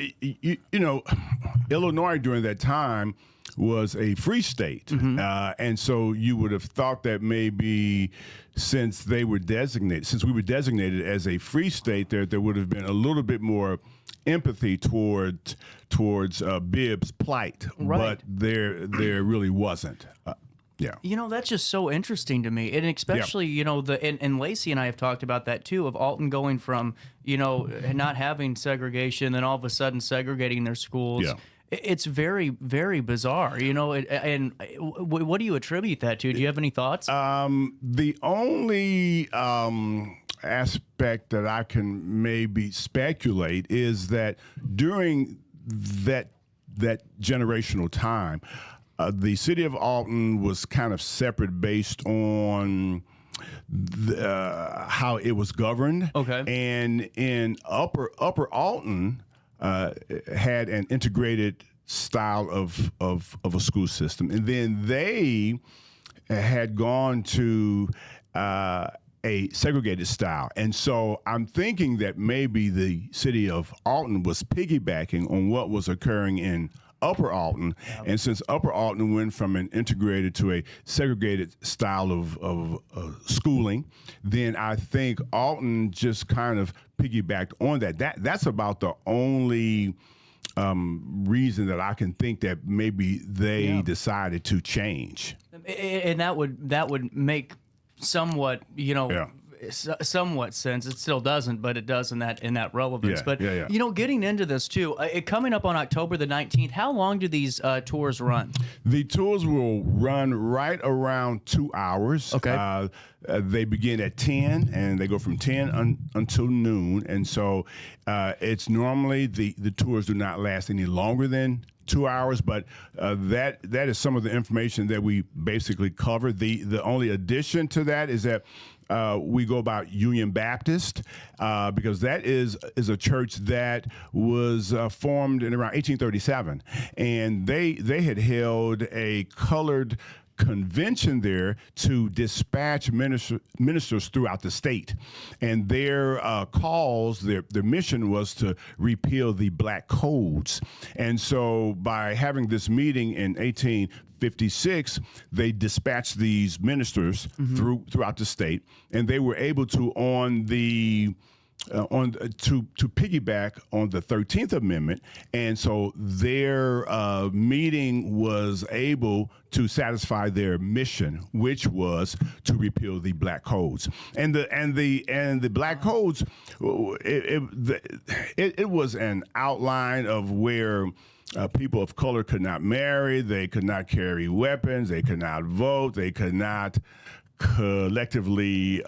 Illinois during that time was a free state. And so you would have thought that maybe since we were designated as a free state, there would have been a little bit more empathy towards Bibb's plight. Right. But there really wasn't. Yeah. That's just so interesting to me. And especially, and Lacey and I have talked about that too, of Alton going from, not having segregation, then all of a sudden segregating their schools. Yeah. It's very, very bizarre, and what do you attribute that to? Do you have any thoughts? The only aspect that I can maybe speculate is that during that generational time, the city of Alton was kind of separate based on how it was governed. Okay. And in Upper Alton had an integrated style of a school system, and then they had gone to a segregated style. And so I'm thinking that maybe the city of Alton was piggybacking on what was occurring in Upper Alton, and since Upper Alton went from an integrated to a segregated style of schooling, then I think Alton just kind of piggybacked on that. That's about the only reason that I can think that maybe they decided to change. And that would make somewhat, somewhat sense. It still doesn't, but it does in that relevance. But getting into this too, coming up on October the 19th, how long do these tours run? The tours will run right around 2 hours. Okay. They begin at 10 and they go from 10 until noon. And so it's normally the tours do not last any longer than 2 hours, but that is some of the information that we basically cover. The only addition to that is that we go about Union Baptist because that is a church that was formed in around 1837, and they had held a colored convention there to dispatch ministers throughout the state, and their cause, their mission was to repeal the black codes. And so by having this meeting in 1856, they dispatched these ministers throughout the state, and they were able to, on the to piggyback on the 13th Amendment, and so their meeting was able to satisfy their mission, which was to repeal the black codes. And the black codes, it was an outline of where people of color could not marry, they could not carry weapons, they could not vote, they could not collectively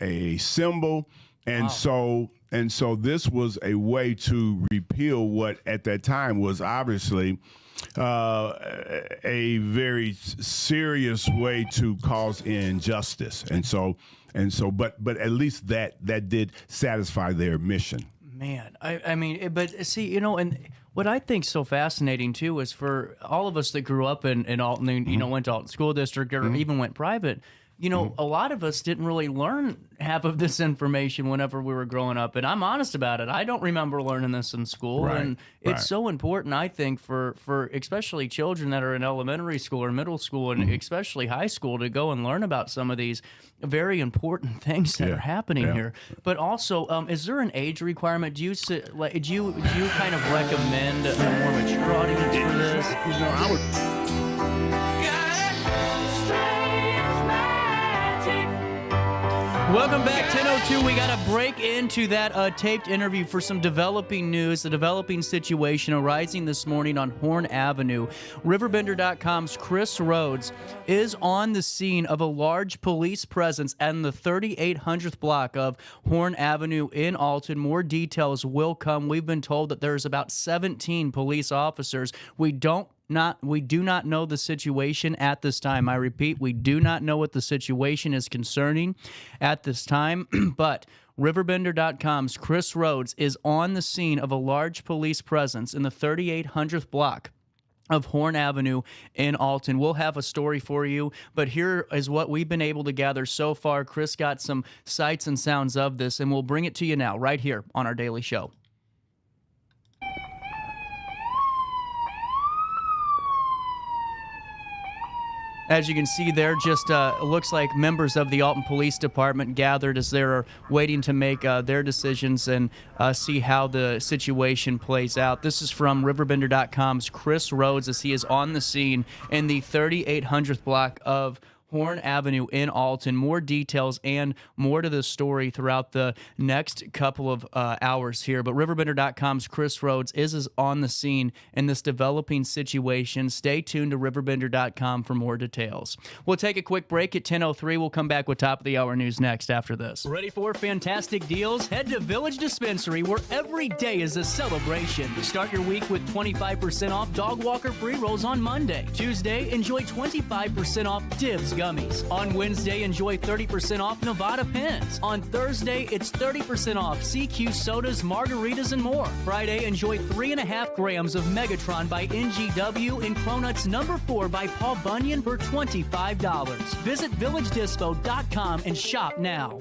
assemble. And so this was a way to repeal what at that time was obviously a very serious way to cause injustice. But at least that did satisfy their mission. Man, I mean, but see, and what I think so fascinating too is for all of us that grew up in Alton, went to Alton School District or even went private. A lot of us didn't really learn half of this information whenever we were growing up, and I'm honest about it. I don't remember learning this in school, and it's so important, I think, for especially children that are in elementary school or middle school and especially high school to go and learn about some of these very important things that are happening here. But also, is there an age requirement? Do you kind of recommend a more mature audience for this? I would. Welcome back, 10:02. We got to break into that taped interview for some developing news, the developing situation arising this morning on Horn Avenue. RiverBender.com's Chris Rhodes is on the scene of a large police presence in the 3800th block of Horn Avenue in Alton. More details will come. We've been told that there's about 17 police officers. We do not know the situation at this time. I repeat, we do not know what the situation is concerning at this time, but RiverBender.com's Chris Rhodes is on the scene of a large police presence in the 3800th block of Horn Avenue in Alton. We'll have a story for you, but here is what we've been able to gather so far. Chris got some sights and sounds of this, and we'll bring it to you now right here on our daily show. As you can see there, just looks like members of the Alton Police Department gathered as they're waiting to make their decisions and see how the situation plays out. This is from RiverBender.com's Chris Rhodes as he is on the scene in the 3800th block of Horn Avenue in Alton. More details and more to this story throughout the next couple of hours here. But RiverBender.com's Chris Rhodes is on the scene in this developing situation. Stay tuned to RiverBender.com for more details. We'll take a quick break at 10:03. We'll come back with top of the hour news next after this. Ready for fantastic deals? Head to Village Dispensary, where every day is a celebration. Start your week with 25% off Dog Walker pre-rolls on Monday. Tuesday, enjoy 25% off Divs gummies. On Wednesday, enjoy 30% off Nevada pens. On Thursday, it's 30% off CQ sodas, margaritas, and more. Friday, enjoy 3.5 grams of Megatron by NGW and Cronuts number 4 by Paul Bunyan for $25. Visit VillageDispo.com and shop now.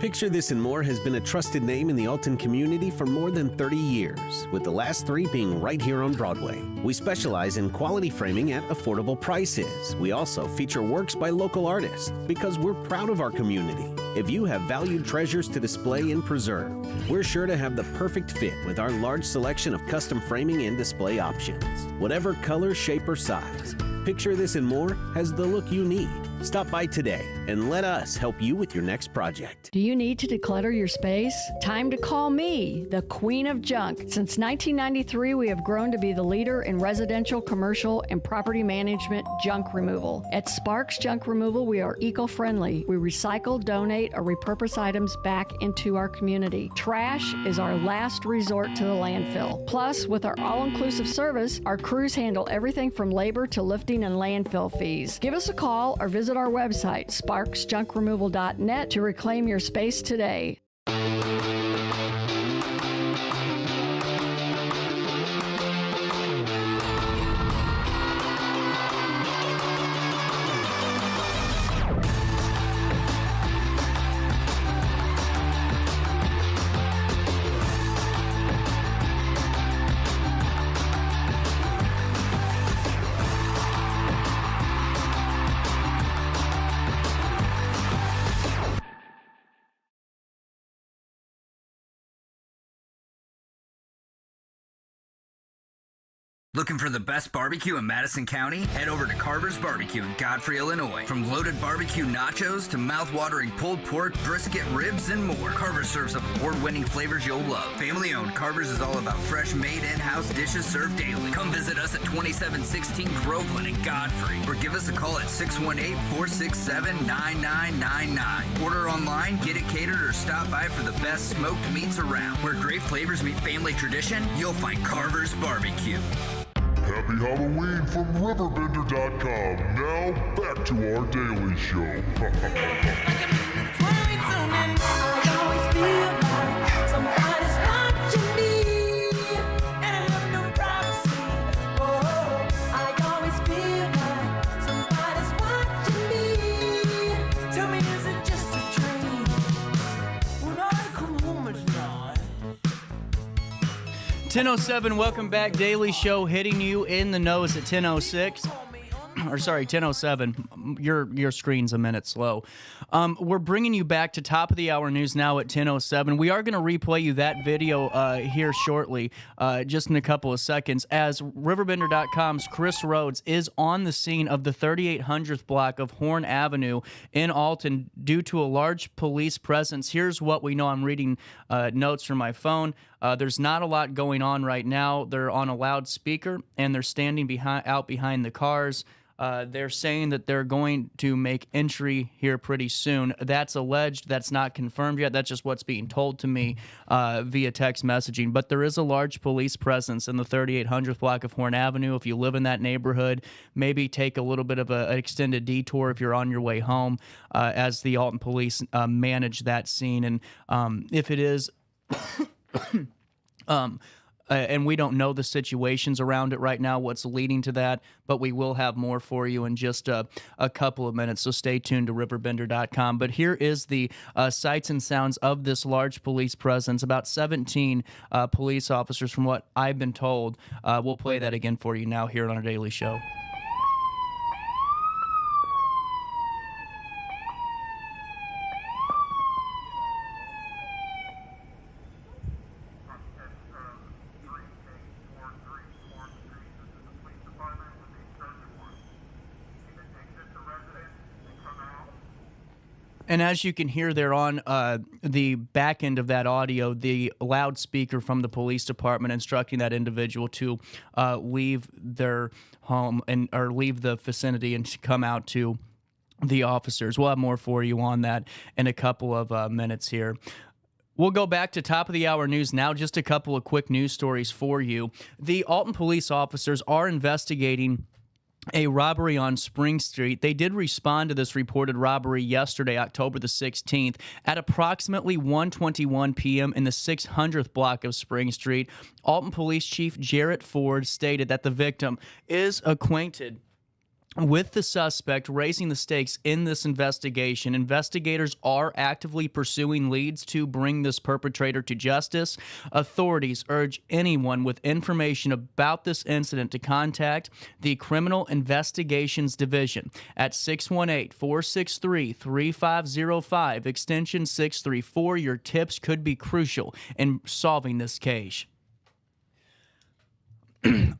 Picture This and More has been a trusted name in the Alton community for more than 30 years, with the last 3 being right here on Broadway. We specialize in quality framing at affordable prices. We also feature works by local artists because we're proud of our community. If you have valued treasures to display and preserve, we're sure to have the perfect fit with our large selection of custom framing and display options. Whatever color, shape, or size, Picture This and More has the look you need. Stop by today and let us help you with your next project. Do you need to declutter your space? Time to call me, the Queen of Junk. Since 1993, we have grown to be the leader in residential, commercial, and property management junk removal. At Sparks Junk Removal, we are eco-friendly. We recycle, donate, or repurpose items back into our community. Trash is our last resort to the landfill. Plus, with our all-inclusive service, our crews handle everything from labor to lifting and landfill fees. Give us a call or visit our website, sparksjunkremoval.net, to reclaim your space today. Looking for the best barbecue in Madison County? Head over to Carver's Barbecue in Godfrey, Illinois. From loaded barbecue nachos to mouth-watering pulled pork, brisket, ribs, and more, Carver's serves up award-winning flavors you'll love. Family-owned, Carver's is all about fresh, made in-house dishes served daily. Come visit us at 2716 Groveland in Godfrey, or give us a call at 618-467-9999. Order online, get it catered, or stop by for the best smoked meats around. Where great flavors meet family tradition, you'll find Carver's Barbecue. Happy Halloween from RiverBender.com. Now, back to our daily show. .07, welcome back. Daily Show hitting you in the nose at 10:06. Or sorry, 10:07. Your screen's a minute slow. We're bringing you back to top of the hour news now at 10:07. We are going to replay you that video here shortly, just in a couple of seconds, as RiverBender.com's Chris Rhodes is on the scene of the 3800th block of Horn Avenue in Alton due to a large police presence. Here's what we know. I'm reading notes from my phone. There's not a lot going on right now. They're on a loudspeaker, and they're standing out behind the cars. They're saying that they're going to make entry here pretty soon. That's alleged. That's not confirmed yet. That's just what's being told to me via text messaging. But there is a large police presence in the 3800th block of Horn Avenue. If you live in that neighborhood, maybe take a little bit of an extended detour if you're on your way home as the Alton police manage that scene. And if it is... and we don't know the situations around it right now, what's leading to that, but we will have more for you in just a couple of minutes, so stay tuned to RiverBender.com. But here is the sights and sounds of this large police presence, about 17 police officers from what I've been told. We'll play that again for you now here on our Daily Show. And as you can hear there on the back end of that audio, the loudspeaker from the police department instructing that individual to leave their home or leave the vicinity and to come out to the officers. We'll have more for you on that in a couple of minutes here. We'll go back to top of the hour news now. Just a couple of quick news stories for you. The Alton police officers are investigating a robbery on Spring Street. They did respond to this reported robbery yesterday, October the 16th, at approximately 1:21 p.m. in the 600th block of Spring Street. Alton Police Chief Jarrett Ford stated that the victim is acquainted with the suspect, raising the stakes in this investigation. Investigators are actively pursuing leads to bring this perpetrator to justice. Authorities urge anyone with information about this incident to contact the Criminal Investigations Division at 618-463-3505, extension 634. Your tips could be crucial in solving this case.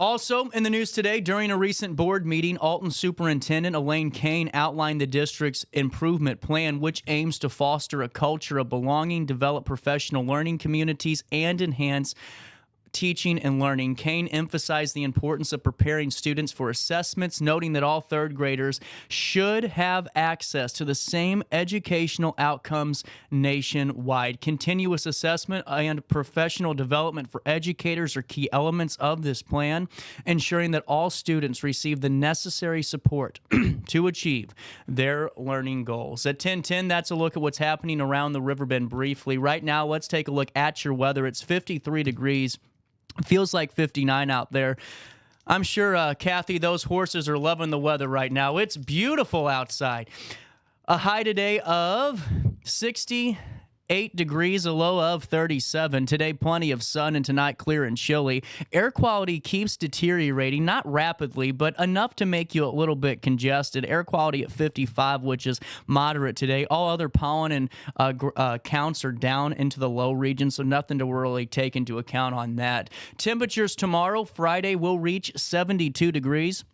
Also in the news today, during a recent board meeting, Alton Superintendent Elaine Kane outlined the district's improvement plan, which aims to foster a culture of belonging, develop professional learning communities, and enhance teaching and learning. Kane emphasized the importance of preparing students for assessments, noting that all third graders should have access to the same educational outcomes nationwide. Continuous assessment and professional development for educators are key elements of this plan, ensuring that all students receive the necessary support to achieve their learning goals. At 10:10, that's a look at what's happening around the Riverbend briefly. Right now, let's take a look at your weather. It's 53 degrees. Feels like 59 out there. I'm sure, Kathy, those horses are loving the weather right now. It's beautiful outside. A high today of 68. 38 degrees, a low of 37. Today, plenty of sun, and tonight, clear and chilly. Air quality keeps deteriorating, not rapidly, but enough to make you a little bit congested. Air quality at 55, which is moderate today. All other pollen and counts are down into the low region, so nothing to really take into account on that. Temperatures tomorrow, Friday, will reach 72 degrees.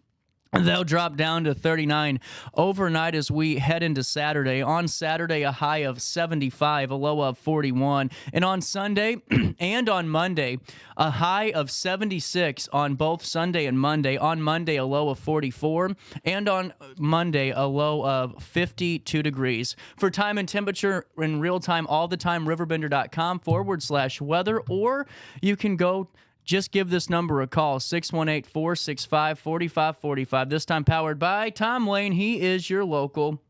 They'll drop down to 39 overnight as we head into Saturday. On Saturday, a high of 75, a low of 41. And on Sunday and on Monday, a high of 76 on both Sunday and Monday. On Monday, a low of 44. And on Monday, a low of 52 degrees. For time and temperature in real time, all the time, RiverBender.com/weather, or you can go. Just give this number a call, 618-465-4545. This time powered by Tom Lane. He is your local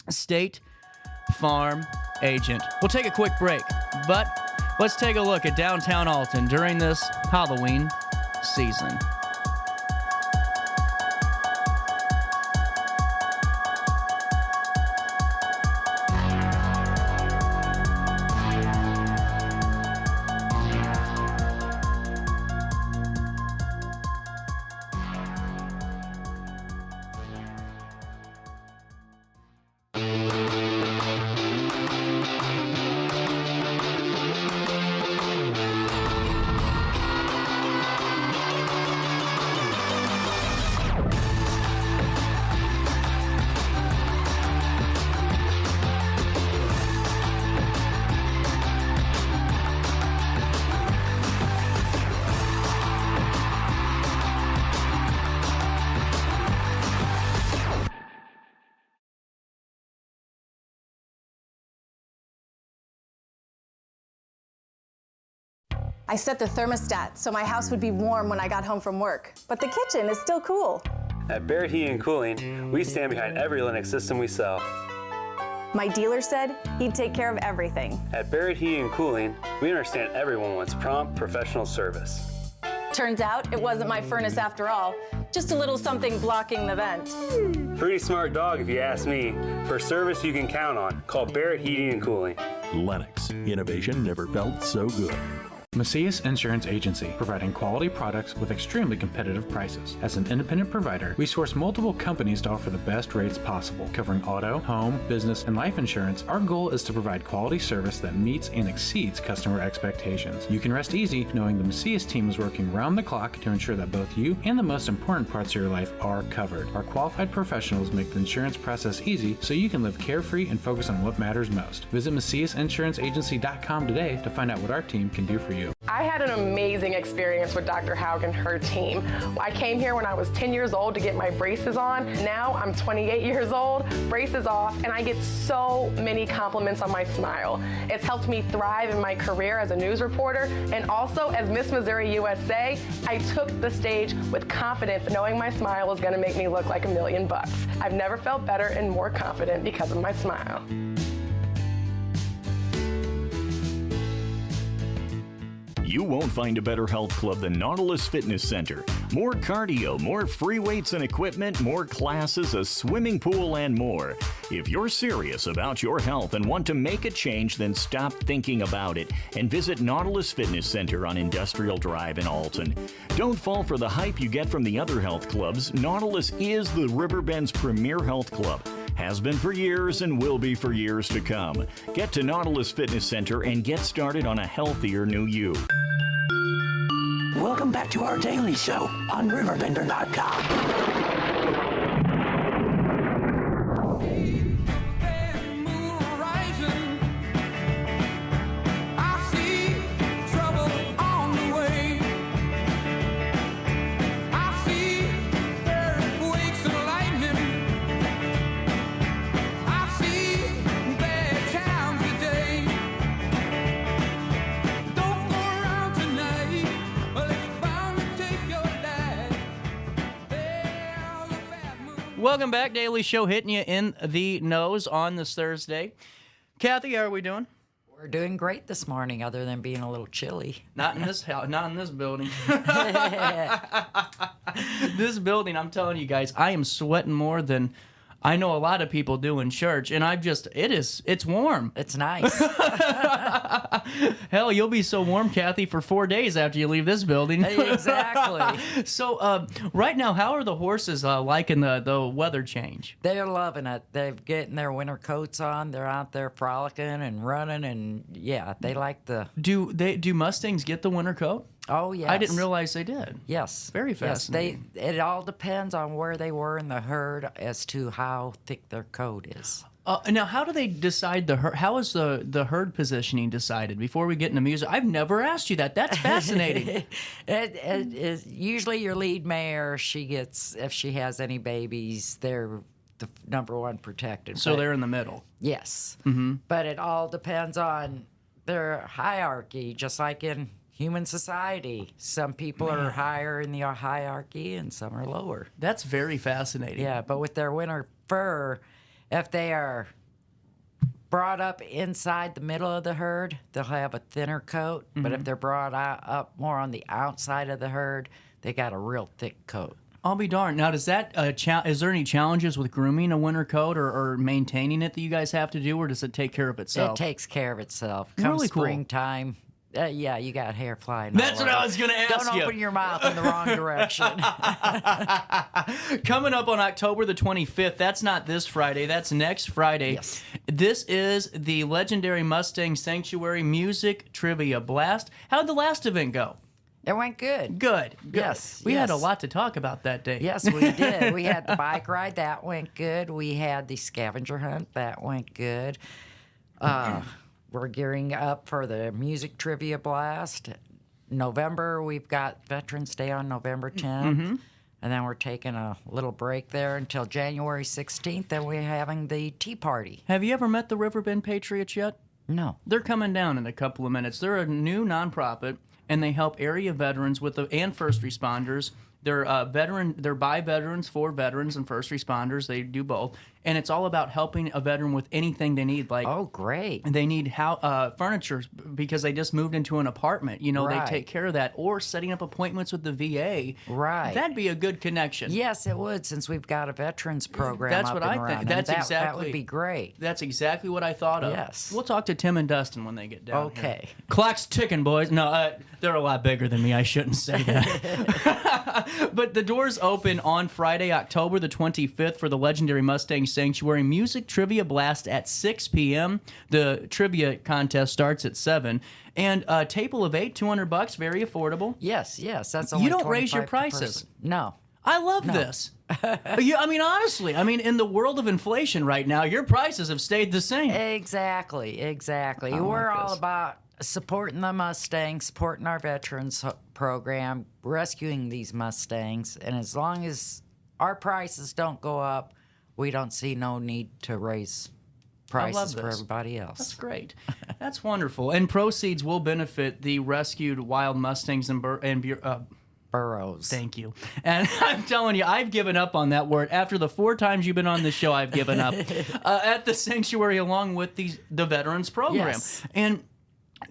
State Farm agent. We'll take a quick break, but let's take a look at downtown Alton during this Halloween season. I set the thermostat so my house would be warm when I got home from work, but the kitchen is still cool. At Barrett Heating and Cooling, we stand behind every Linux system we sell. My dealer said he'd take care of everything. At Barrett Heating and Cooling, we understand everyone wants prompt, professional service. Turns out it wasn't my furnace after all, just a little something blocking the vent. Pretty smart dog if you ask me. For service you can count on, call Barrett Heating and Cooling. Lennox, innovation never felt so good. Macias Insurance Agency, providing quality products with extremely competitive prices. As an independent provider, we source multiple companies to offer the best rates possible, covering auto, home, business, and life insurance. Our goal is to provide quality service that meets and exceeds customer expectations. You can rest easy knowing the Macias team is working round the clock to ensure that both you and the most important parts of your life are covered. Our qualified professionals make the insurance process easy so you can live carefree and focus on what matters most. Visit MaciasInsuranceAgency.com today to find out what our team can do for you. I had an amazing experience with Dr. Haug and her team. I came here when I was 10 years old to get my braces on. Now I'm 28 years old, braces off, and I get so many compliments on my smile. It's helped me thrive in my career as a news reporter, and also as Miss Missouri USA, I took the stage with confidence, knowing my smile was gonna make me look like $1,000,000. I've never felt better and more confident because of my smile. You won't find a better health club than Nautilus Fitness Center. More cardio, more free weights and equipment, more classes, a swimming pool, and more. If you're serious about your health and want to make a change, then stop thinking about it and visit Nautilus Fitness Center on Industrial Drive in Alton. Don't fall for the hype you get from the other health clubs. Nautilus is the Riverbend's premier health club. Has been for years and will be for years to come. Get to Nautilus Fitness Center and get started on a healthier new you. Welcome back to our daily show on RiverBender.com. Welcome back. Daily Show hitting you in the nose on this Thursday. Kathy, how are we doing? We're doing great this morning, other than being a little chilly. Not in this house, not in this building. This building, I'm telling you guys, I am sweating more than I know a lot of people do in church, and it's warm. It's nice. Hell, you'll be so warm, Kathy, for 4 days after you leave this building. Exactly. So, right now, how are the horses liking the weather change? They're loving it. They're getting their winter coats on. They're out there frolicking and running, and yeah, they like the. Do Mustangs get the winter coat? Oh, yes. I didn't realize they did. Yes. Very fascinating. Yes, it all depends on where they were in the herd as to how thick their coat is. Now, how do they decide the herd? How is the herd positioning decided? Before we get into music, I've never asked you that. That's fascinating. It is usually your lead mare. She gets, if she has any babies, they're the number one protected. So they're in the middle. Yes. Mm-hmm. But it all depends on their hierarchy, just like in human society. Some people are higher in the hierarchy and some are lower. That's very fascinating. Yeah, but with their winter fur, if they are brought up inside the middle of the herd, they'll have a thinner coat. But if they're brought up more on the outside of the herd, they got a real thick coat. I'll be darned. Now, is there any challenges with grooming a winter coat or maintaining it that you guys have to do, or does it take care of itself? It takes care of itself. Come Really cool. springtime, yeah, you got hair flying. That's all what over. I was going to ask Don't you. open your mouth in the wrong direction. Coming up on October the 25th, that's not this Friday, that's next Friday. Yes. This is the Legendary Mustang Sanctuary Music Trivia Blast. How'd the last event go? It went good. Good. Yes. We had a lot to talk about that day. Yes, we did. We had the bike ride. That went good. We had the scavenger hunt. That went good. We're gearing up for the music trivia blast. November, we've got Veterans Day on November 10th. And then we're taking a little break there until January 16th. Then we're having the tea party. Have you ever met the Riverbend Patriots yet? No. They're coming down in a couple of minutes. They're a new nonprofit, and they help area veterans and first responders. They're by veterans, for veterans, and first responders. They do both. And it's all about helping a veteran with anything they need. Like, oh, great. They need furniture because they just moved into an apartment. You know, Right. they take care of that. Or setting up appointments with the VA. Right. That'd be a good connection. Yes, it would, since we've got a veterans program. That's up what and I think. running. That would be great. That's exactly what I thought of. Yes. We'll talk to Tim and Dustin when they get down here. Okay. Clock's ticking, boys. No, they're a lot bigger than me. I shouldn't say that. But the doors open on Friday, October the 25th for the Legendary Mustang Sanctuary Music Trivia Blast at 6 p.m. The trivia contest starts at 7. And a table of 8, $200, very affordable. Yes, that's only You don't raise your $25 per prices. person. No. I love this. Honestly, in the world of inflation right now, your prices have stayed the same. Exactly. We're all about supporting the Mustangs, supporting our veterans program, rescuing these Mustangs, and as long as our prices don't go up, we don't see no need to raise prices for everybody else. That's great. That's wonderful. And proceeds will benefit the rescued wild Mustangs and burros. Thank you. And I'm telling you, I've given up on that word. After the 4 times you've been on the show, I've given up. At the sanctuary along with the veterans program. Yes. And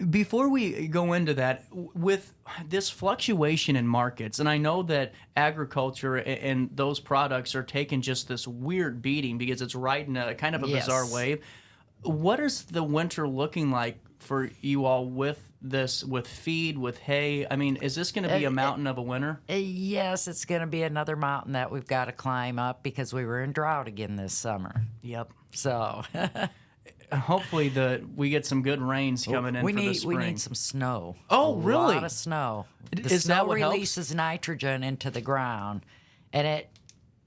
before we go into that, with this fluctuation in markets, and I know that agriculture and those products are taking just this weird beating because it's riding a kind of a bizarre wave. What is the winter looking like for you all with this, with feed, with hay? I mean, is this going to be a mountain of a winter? Yes, it's going to be another mountain that we've got to climb up because we were in drought again this summer. Yep. So... Hopefully we get some good rains coming in for the spring. We need some snow. Oh, really? A lot of snow. The Is snow that what releases nitrogen into the ground, and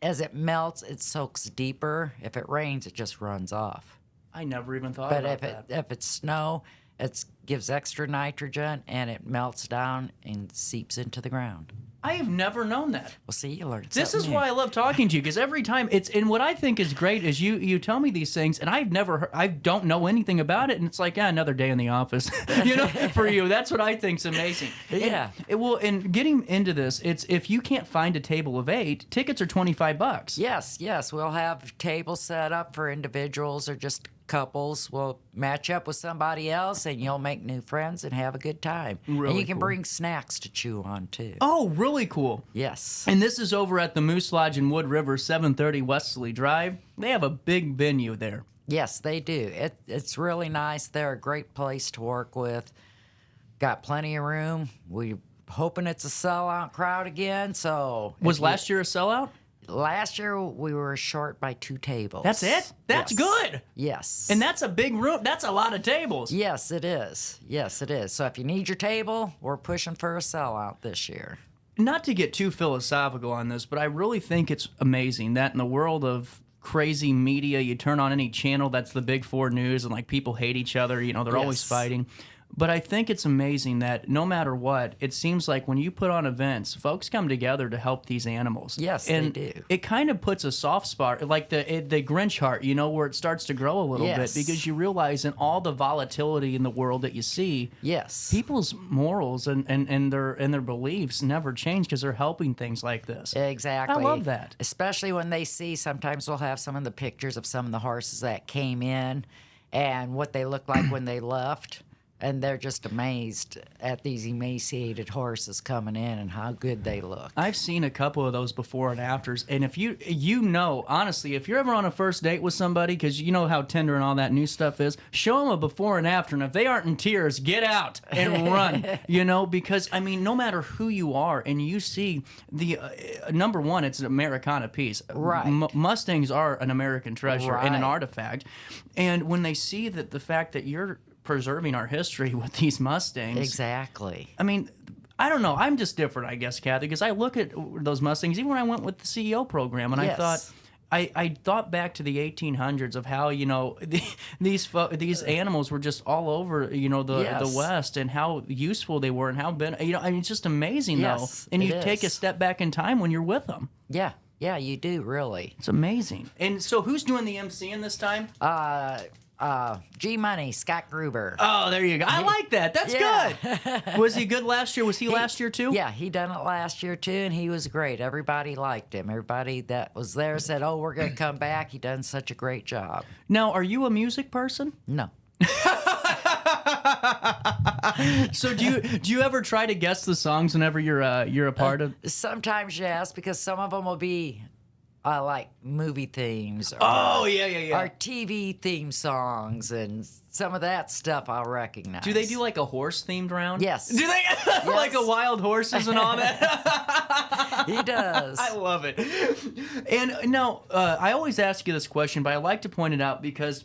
as it melts, it soaks deeper. If it rains, it just runs off. I never even thought about that. But if it's snow, it gives extra nitrogen, and it melts down and seeps into the ground. I have never known that. Well, see, you learned This something is why I love talking to you, because every time and what I think is great is you tell me these things, and I don't know anything about it, and it's like, another day in the office, for you. That's what I think's amazing. Yeah. And getting into this, it's if you can't find a table of 8, tickets are $25. Yes, we'll have tables set up for individuals or just couples will match up with somebody else, and you'll make new friends and have a good time. Really and you can cool. bring snacks to chew on, too. Oh, really cool. Yes. And this is over at the Moose Lodge in Wood River, 730 Westerly Drive. They have a big venue there. Yes, they do. It's really nice. They're a great place to work with. Got plenty of room. We're hoping it's a sellout crowd again. So Was last year a sellout? Last year we were short by 2 tables. That's it? That's good. Yes. And that's a big room. That's a lot of tables. Yes, it is. Yes, it is. So if you need your table, we're pushing for a sellout this year. Not to get too philosophical on this, but I really think it's amazing that in the world of crazy media, you turn on any channel that's the Big Four news and like people hate each other, you know, they're always fighting. But I think it's amazing that no matter what, it seems like when you put on events, folks come together to help these animals. Yes, and they do. It kind of puts a soft spot, like the Grinch heart, you know, where it starts to grow a little bit because you realize in all the volatility in the world that you see, people's morals and their beliefs never change because they're helping things like this. Exactly. I love that. Especially when they see, sometimes we'll have some of the pictures of some of the horses that came in and what they look like when they left. And they're just amazed at these emaciated horses coming in and how good they look. I've seen a couple of those before and afters, and if you know, honestly, if you're ever on a first date with somebody, because you know how Tinder and all that new stuff is, show them a before and after, and if they aren't in tears, get out and run, you know, because, I mean, no matter who you are, and you see the, number one, it's an Americana piece. Right. Mustangs are an American treasure and an Right. artifact, and when they see that the fact that you're preserving our history with these Mustangs. Exactly. I mean, I don't know. I'm just different, I guess, Kathy, because I look at those Mustangs, even when I went with the CEO program, and I thought, I thought back to the 1800s of how, you know, these animals were just all over, you know, the West, and how useful they were, and how you know, I mean, it's just amazing though. And you take a step back in time when you're with them. Yeah. Yeah, you do, really. It's amazing. And so who's doing the MCing this time? G Money, Scott Gruber. Oh, there you go. I like that. That's good. Was he good last year? Was he last year too? Yeah, he done it last year too, and he was great. Everybody liked him. Everybody that was there said, "Oh, we're going to come back." He done such a great job. Now, are you a music person? No. So do you ever try to guess the songs whenever you're a part of? Sometimes yes, because some of them will be like movie themes. Or, or TV theme songs, and some of that stuff I'll recognize. Do they do like a horse themed round? Yes. Do they like a wild horses and all that? He does. I love it. And no, I always ask you this question, but I like to point it out because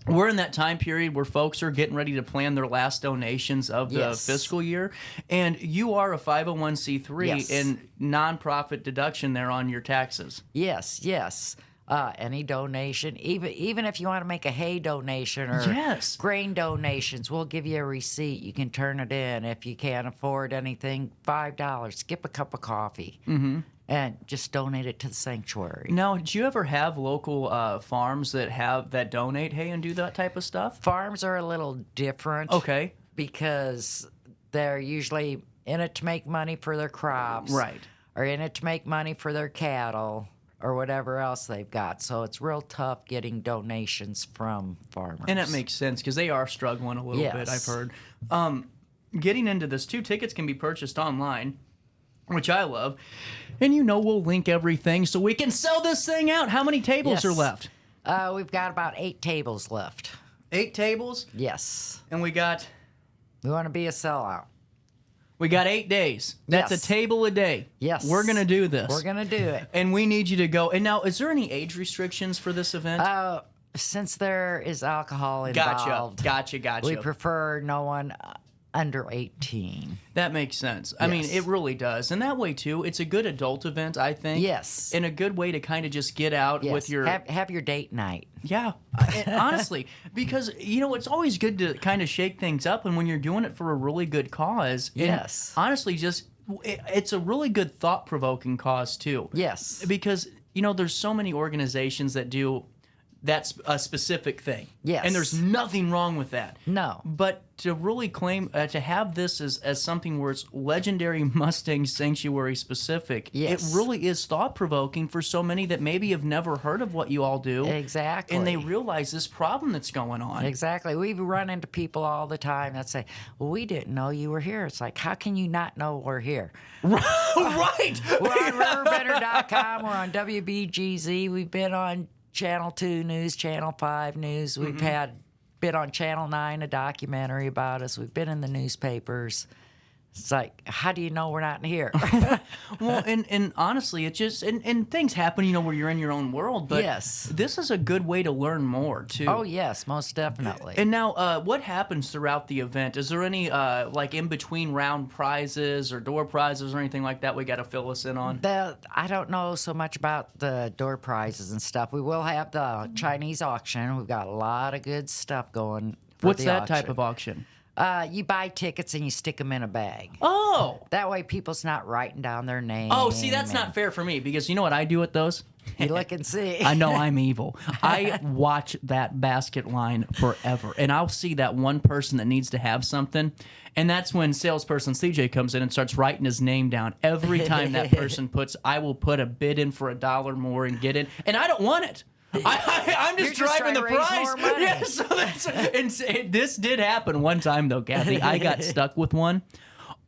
we're in that time period where folks are getting ready to plan their last donations of the fiscal year. And you are a 501c3 and nonprofit deduction there on your taxes. Yes, yes. Any donation, even if you want to make a hay donation or grain donations, we'll give you a receipt. You can turn it in. If you can't afford anything, $5. Skip a cup of coffee. Mm-hmm. And just donate it to the sanctuary. Now, do you ever have local farms that donate hay and do that type of stuff? Farms are a little different. Okay. Because they're usually in it to make money for their crops. Right. Or in it to make money for their cattle or whatever else they've got. So it's real tough getting donations from farmers. And that makes sense because they are struggling a little bit, I've heard. Getting into this, too, tickets can be purchased online, which I love. And you know we'll link everything so we can sell this thing out. How many tables are left? We've got about 8 tables left. 8 tables? Yes. And we want to be a sellout. We got 8 days. That's a table a day. Yes. We're going to do this. We're going to do it. And we need you to go. And now, is there any age restrictions for this event? Since there is alcohol involved. Gotcha. We prefer no one under 18. That makes sense. I mean, it really does. And that way, too, it's a good adult event, I think. Yes. And a good way to kind of just get out with your... Have your date night. Yeah. Honestly, because, you know, it's always good to kind of shake things up. And when you're doing it for a really good cause... Yes. And honestly, just... It's a really good thought-provoking cause, too. Yes. Because, you know, there's so many organizations that do that's a specific thing. Yes. And there's nothing wrong with that. No. But to really claim, to have this as something where it's Legendary Mustang Sanctuary specific, Yes. it really is thought-provoking for so many that maybe have never heard of what you all do. Exactly. And they realize this problem that's going on. Exactly. We run into people all the time that say, well, we didn't know you were here. It's like, how can you not know we're here? Right. We're on RiverBender.com. We're on WBGZ. We've been on Channel 2 News, Channel 5 News. We've been on Channel 9, a documentary about us. We've been in the newspapers. It's like, how do you know we're not here? Well, and honestly, it just, and things happen, where you're in your own world, but Yes. this is a good way to learn more, too. Oh, yes, most definitely. And now, what happens throughout the event? Is there any, in-between round prizes or door prizes or anything like that we got to fill us in on? I don't know so much about the door prizes and stuff. We will have the Chinese auction. We've got a lot of good stuff going for What's the that auction. type of auction? You buy tickets and you stick them in a bag. Oh! That way people's not writing down their name. Oh, see, that's not fair for me, because you know what I do with those? You look and see. I know I'm evil. I watch that basket line forever, and I'll see that one person that needs to have something, and that's when salesperson CJ comes in and starts writing his name down. Every time that person I will put a bid in for $1 more and get it, and I don't want it. I'm just driving the price. Yeah, so this did happen one time, though, Kathy. I got stuck with one.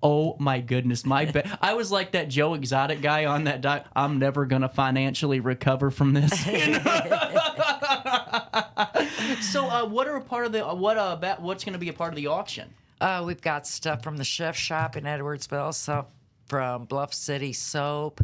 Oh, my goodness. I was like that Joe Exotic guy on that doc. I'm never going to financially recover from this. So what are a part of the what's going to be a part of the auction? We've got stuff from the Chef Shop in Edwardsville, stuff from Bluff City Soap.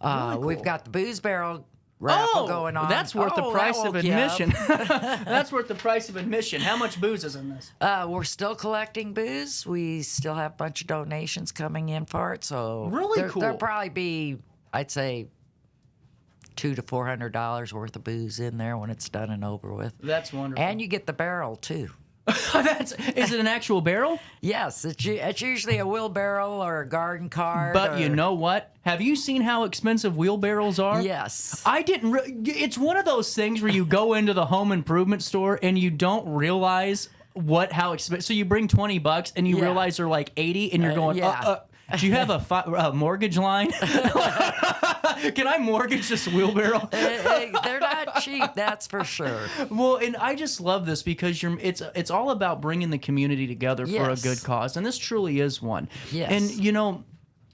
Really cool. We've got the Booze Barrel raffle going on. That's worth the price of admission. That's worth the price of admission. How much booze is in this? We're still collecting booze. We still have a bunch of donations coming in for it. So really cool. There'll probably be, I'd say, $200 to $400 worth of booze in there when it's done and over with. That's wonderful. And you get the barrel too. Is it an actual barrel? Yes, it's usually a wheelbarrow or a garden cart. But you know what? Have you seen how expensive wheelbarrows are? Yes. I didn't. It's one of those things where you go into the home improvement store and you don't realize how expensive. So you bring $20 and you realize they're like 80, and you're going, do you have a mortgage line? Can I mortgage this wheelbarrow? They're not cheap, that's for sure. Well, and I just love this because it's all about bringing the community together for a good cause, and this truly is one. Yes. And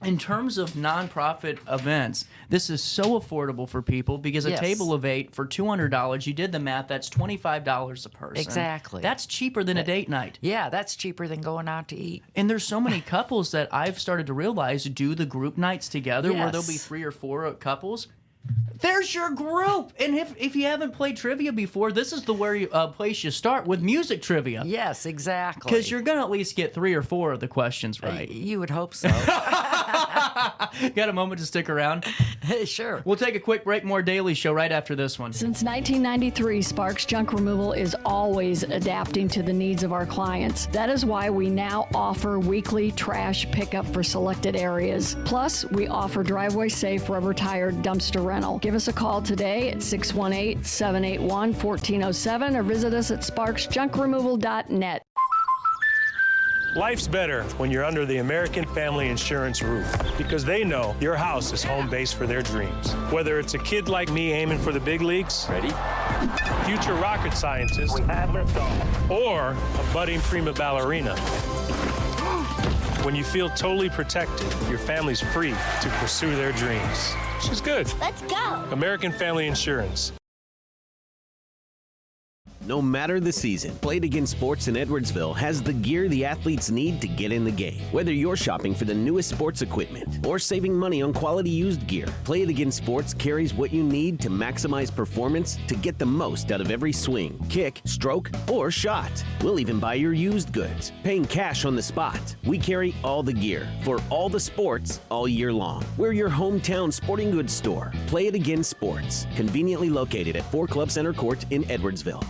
in terms of nonprofit events, this is so affordable for people because a table of 8 for $200, you did the math, that's $25 a person. Exactly. That's cheaper than a date night. Yeah, that's cheaper than going out to eat. And there's so many couples that I've started to realize do the group nights together where there'll be 3 or 4 couples. There's your group. And if you haven't played trivia before, this is the place you start with music trivia. Yes, exactly. Because you're going to at least get 3 or 4 of the questions right. You would hope so. Got a moment to stick around? Sure. We'll take a quick break. More Daily Show right after this one. Since 1993, Sparks Junk Removal is always adapting to the needs of our clients. That is why we now offer weekly trash pickup for selected areas. Plus, we offer driveway-safe rubber-tired dumpster rental. Give us a call today at 618-781-1407 or visit us at sparksjunkremoval.net. Life's better when you're under the American Family Insurance roof, because they know your house is home base for their dreams. Whether it's a kid like me aiming for the big leagues, future rocket scientist, or a budding prima ballerina. When you feel totally protected, your family's free to pursue their dreams. She's good. Let's go. American Family Insurance. No matter the season, Play It Again Sports in Edwardsville has the gear the athletes need to get in the game. Whether you're shopping for the newest sports equipment or saving money on quality used gear, Play It Again Sports carries what you need to maximize performance to get the most out of every swing, kick, stroke, or shot. We'll even buy your used goods, paying cash on the spot. We carry all the gear for all the sports all year long. We're your hometown sporting goods store. Play It Again Sports, conveniently located at 4 Club Center Court in Edwardsville.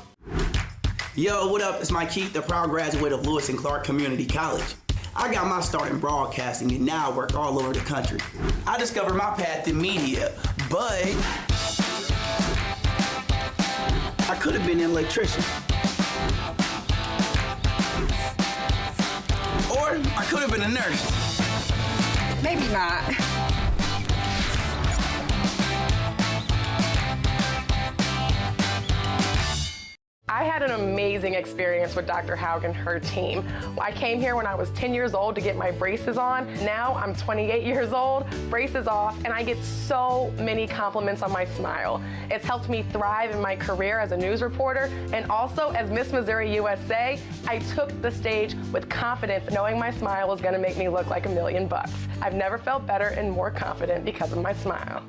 Yo, what up? It's Mike Keith, the proud graduate of Lewis and Clark Community College. I got my start in broadcasting and now I work all over the country. I discovered my path in media, but I could have been an electrician. Or I could have been a nurse. Maybe not. I had an amazing experience with Dr. Haug and her team. I came here when I was 10 years old to get my braces on. Now I'm 28 years old, braces off, and I get so many compliments on my smile. It's helped me thrive in my career as a news reporter, and also as Miss Missouri USA, I took the stage with confidence, knowing my smile was gonna make me look like $1 million. I've never felt better and more confident because of my smile.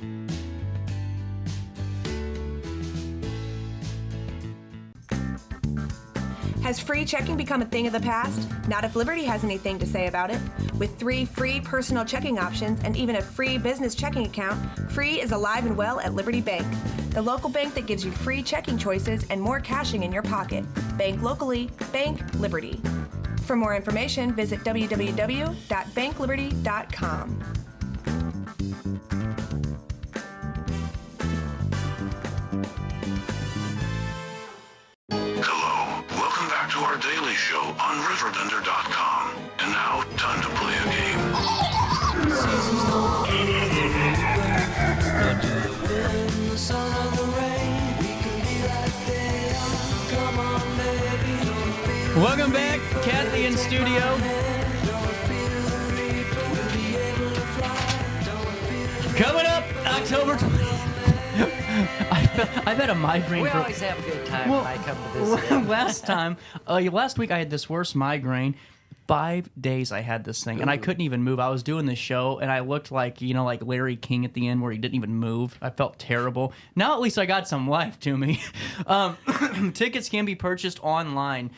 Has free checking become a thing of the past? Not if Liberty has anything to say about it. With 3 free personal checking options and even a free business checking account, free is alive and well at Liberty Bank, the local bank that gives you free checking choices and more cashing in your pocket. Bank locally, bank Liberty. For more information, visit www.bankliberty.com. To our daily show on RiverBender.com. And now, time to play a game. Welcome back, Kathy in studio. Coming up, October 20th. I've had a migraine. We always have a good time when I come to visit. Last week I had this worst migraine. 5 days I had this thing, and I couldn't even move. I was doing the show, and I looked like, like Larry King at the end where he didn't even move. I felt terrible. Now at least I got some life to me. Tickets can be purchased online,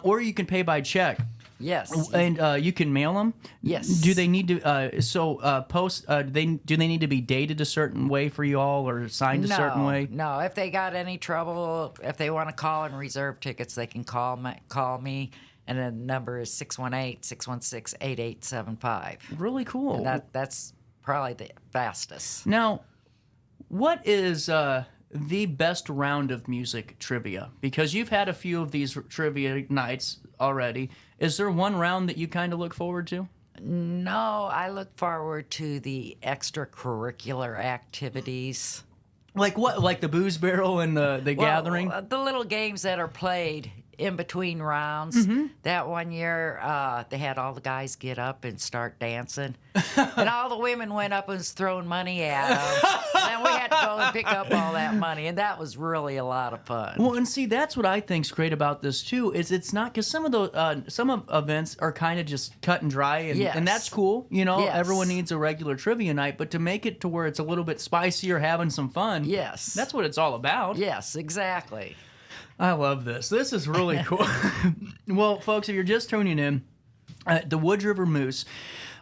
or you can pay by check. Yes. And you can mail them? Yes. Do they need to post do they need to be dated a certain way for you all or signed a certain way? No. If they got any trouble, if they want to call and reserve tickets, they can call me, and the number is 618-616-8875. Really cool. And that's probably the fastest. Now, what is the best round of music trivia? Because you've had a few of these trivia nights already. Is there one round that you kind of look forward to? No, I look forward to the extracurricular activities. Like what? Like the booze barrel and the gathering? The little games that are played in between rounds. Mm-hmm. That one year, they had all the guys get up and start dancing. And all the women went up and was throwing money at them. And we had to go and pick up all that money. And that was really a lot of fun. Well, and see, that's what I think's great about this, too, is it's not... Because some of the events are kind of just cut and dry, and that's cool. Yes. Everyone needs a regular trivia night, but to make it to where it's a little bit spicier, having some fun... Yes. That's what it's all about. Yes, exactly. I love this. This is really cool. Well, folks, if you're just tuning in, the Wood River Moose,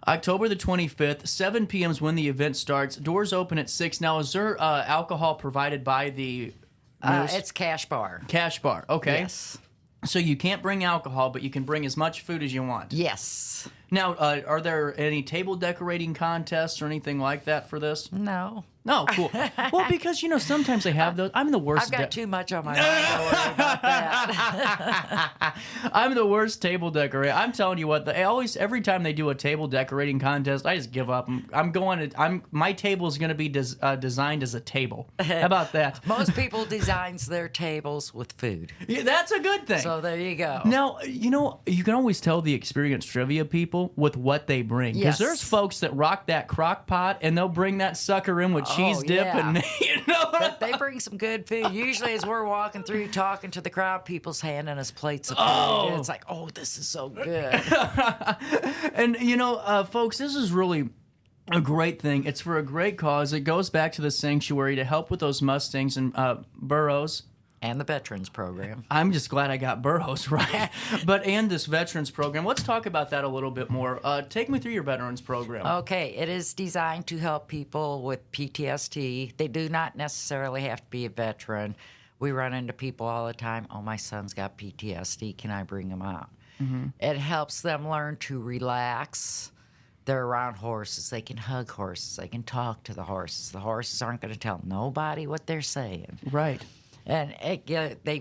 October the 25th, 7 p.m. is when the event starts. Doors open at 6. Now, is there alcohol provided by the Moose? It's cash bar. Cash bar, okay. Yes. So you can't bring alcohol, but you can bring as much food as you want. Yes. Now, are there any table decorating contests or anything like that for this? No. No, cool. Well, because, sometimes they have those. I'm the worst. I've got too much on my mind. Don't worry about that. I'm the worst table decorator. I'm telling you what, every time they do a table decorating contest, I just give up. My table is going to be designed as a table. How about that? Most people designs their tables with food. Yeah, that's a good thing. So there you go. Now, you can always tell the experienced trivia people with what they bring. Because there's folks that rock that crock pot, and they'll bring that sucker in with cheese dip. Yeah. And, But they bring some good food. Usually as we're walking through talking to the crowd, people's handing us plates of food. And it's like, this is so good. And, folks, this is really a great thing. It's for a great cause. It goes back to the sanctuary to help with those Mustangs and burros. And the Veterans Program. I'm just glad I got burros right. And this Veterans Program. Let's talk about that a little bit more. Take me through your Veterans Program. Okay. It is designed to help people with PTSD. They do not necessarily have to be a veteran. We run into people all the time. Oh, my son's got PTSD. Can I bring him out? Mm-hmm. It helps them learn to relax. They're around horses. They can hug horses. They can talk to the horses. The horses aren't going to tell nobody what they're saying. Right. And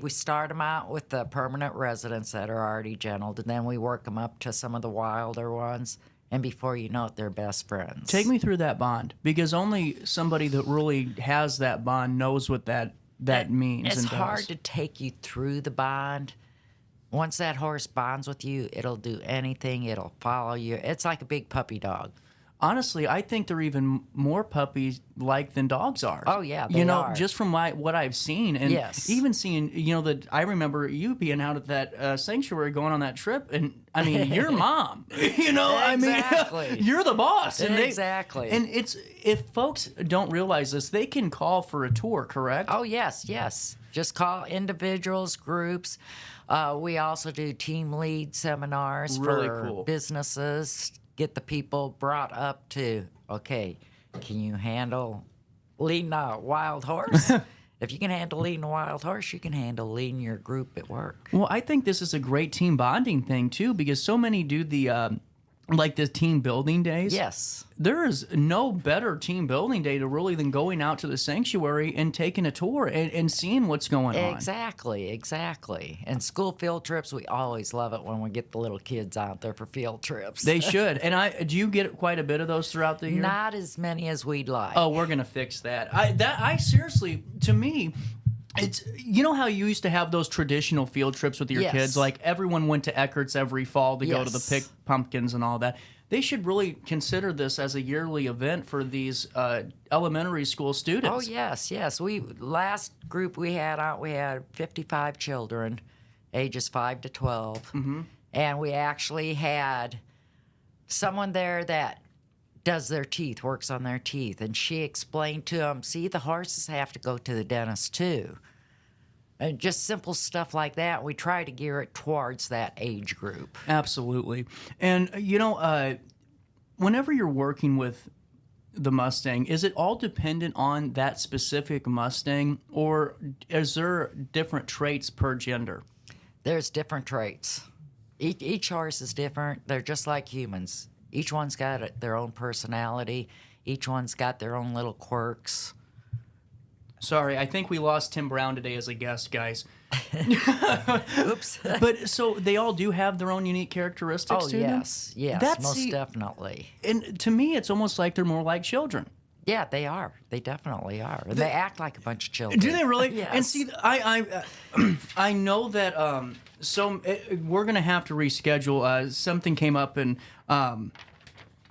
we start them out with the permanent residents that are already gentled, and then we work them up to some of the wilder ones. And before you know it, they're best friends. Take me through that bond, because only somebody that really has that bond knows what that means. It's and hard does. to take you through the bond. Once that horse bonds with you, it'll do anything. It'll follow you. It's like a big puppy dog. Honestly, I think they're even more puppy-like than dogs are. Oh, yeah, they are. Just from what I've seen. And Yes. even seeing, I remember you being out at that sanctuary going on that trip, and, I mean, your mom, Exactly. I mean, you're the boss. And Exactly. And if folks don't realize this, they can call for a tour, correct? Oh, yes. Just call individuals, groups. We also do team lead seminars Really for cool. businesses. Get the people brought up to, okay, can you handle leading a wild horse? If you can handle leading a wild horse, you can handle leading your group at work. Well, I think this is a great team bonding thing, too, because so many do the team building days. Yes. There is no better team building day to really than going out to the sanctuary and taking a tour and seeing what's going on. Exactly. And school field trips, we always love it when we get the little kids out there for field trips. They should. And do you get quite a bit of those throughout the year? Not as many as we'd like. Oh, we're going to fix that. I seriously, to me, it's, you know how you used to have those traditional field trips with your Yes. kids? Like everyone went to Eckert's every fall to go to the Yes. pick pumpkins and all that. They should really consider this as a yearly event for these elementary school students. Oh, yes. Last group we had out, we had 55 children, ages 5 to 12. Mm-hmm. And we actually had someone there that does their teeth, works on their teeth. And she explained to them, see, the horses have to go to the dentist too. And just simple stuff like that. We try to gear it towards that age group. Absolutely. And, whenever you're working with the Mustang, is it all dependent on that specific Mustang, or is there different traits per gender? There's different traits. Each horse is different. They're just like humans. Each one's got their own personality. Each one's got their own little quirks. Sorry, I think we lost Tim Brown today as a guest, guys. Oops. But so they all do have their own unique characteristics to them? Yes, most definitely. And to me, it's almost like they're more like children. Yeah, they are. They definitely are. And they act like a bunch of children. Do they really? Yes. And see, I know that we're going to have to reschedule. Something came up in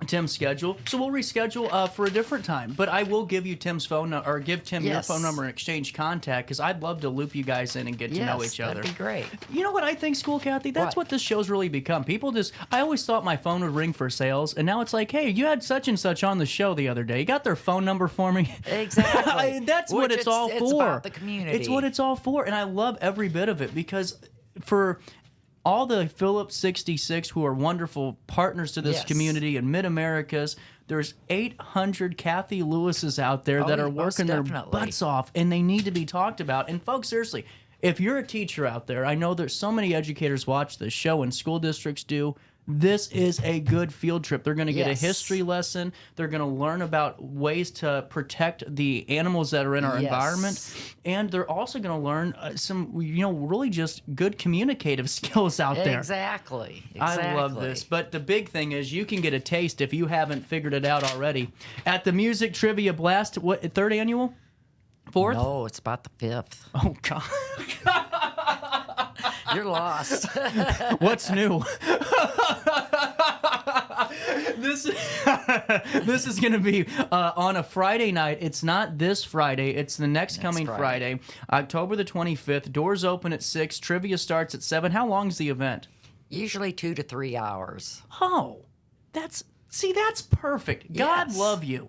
Tim's schedule, so we'll reschedule for a different time. But I will give you Tim's phone number, or give Tim your phone number and exchange contact, because I'd love to loop you guys in and get to know each other. That'd be great. You know what I think, School Kathy? That's what this show's really become. People I always thought my phone would ring for sales, and now it's like, hey, you had such and such on the show the other day. You got their phone number for me? Exactly. That's what it's all for. It's about the community. It's what it's all for, and I love every bit of it, because for all the Phillips 66 who are wonderful partners to this community and Mid-Americas, there's 800 Kathy Lewises out there that are working their butts off, and they need to be talked about. And folks, seriously, if you're a teacher out there, I know there's so many educators watch this show, and school districts do. This is a good field trip. They're going to get a history lesson. They're going to learn about ways to protect the animals that are in our environment. And they're also going to learn some, really just good communicative skills out there. Exactly. I love this. But the big thing is you can get a taste, if you haven't figured it out already, at the Music Trivia Blast, what, third annual? Fourth? No, it's about the fifth. Oh, God. You're lost. What's new? This is going to be on a Friday night. It's not this Friday. It's the next coming Friday, October the 25th. Doors open at 6. Trivia starts at 7. How long is the event? Usually 2 to 3 hours. Oh, that's perfect. God love you.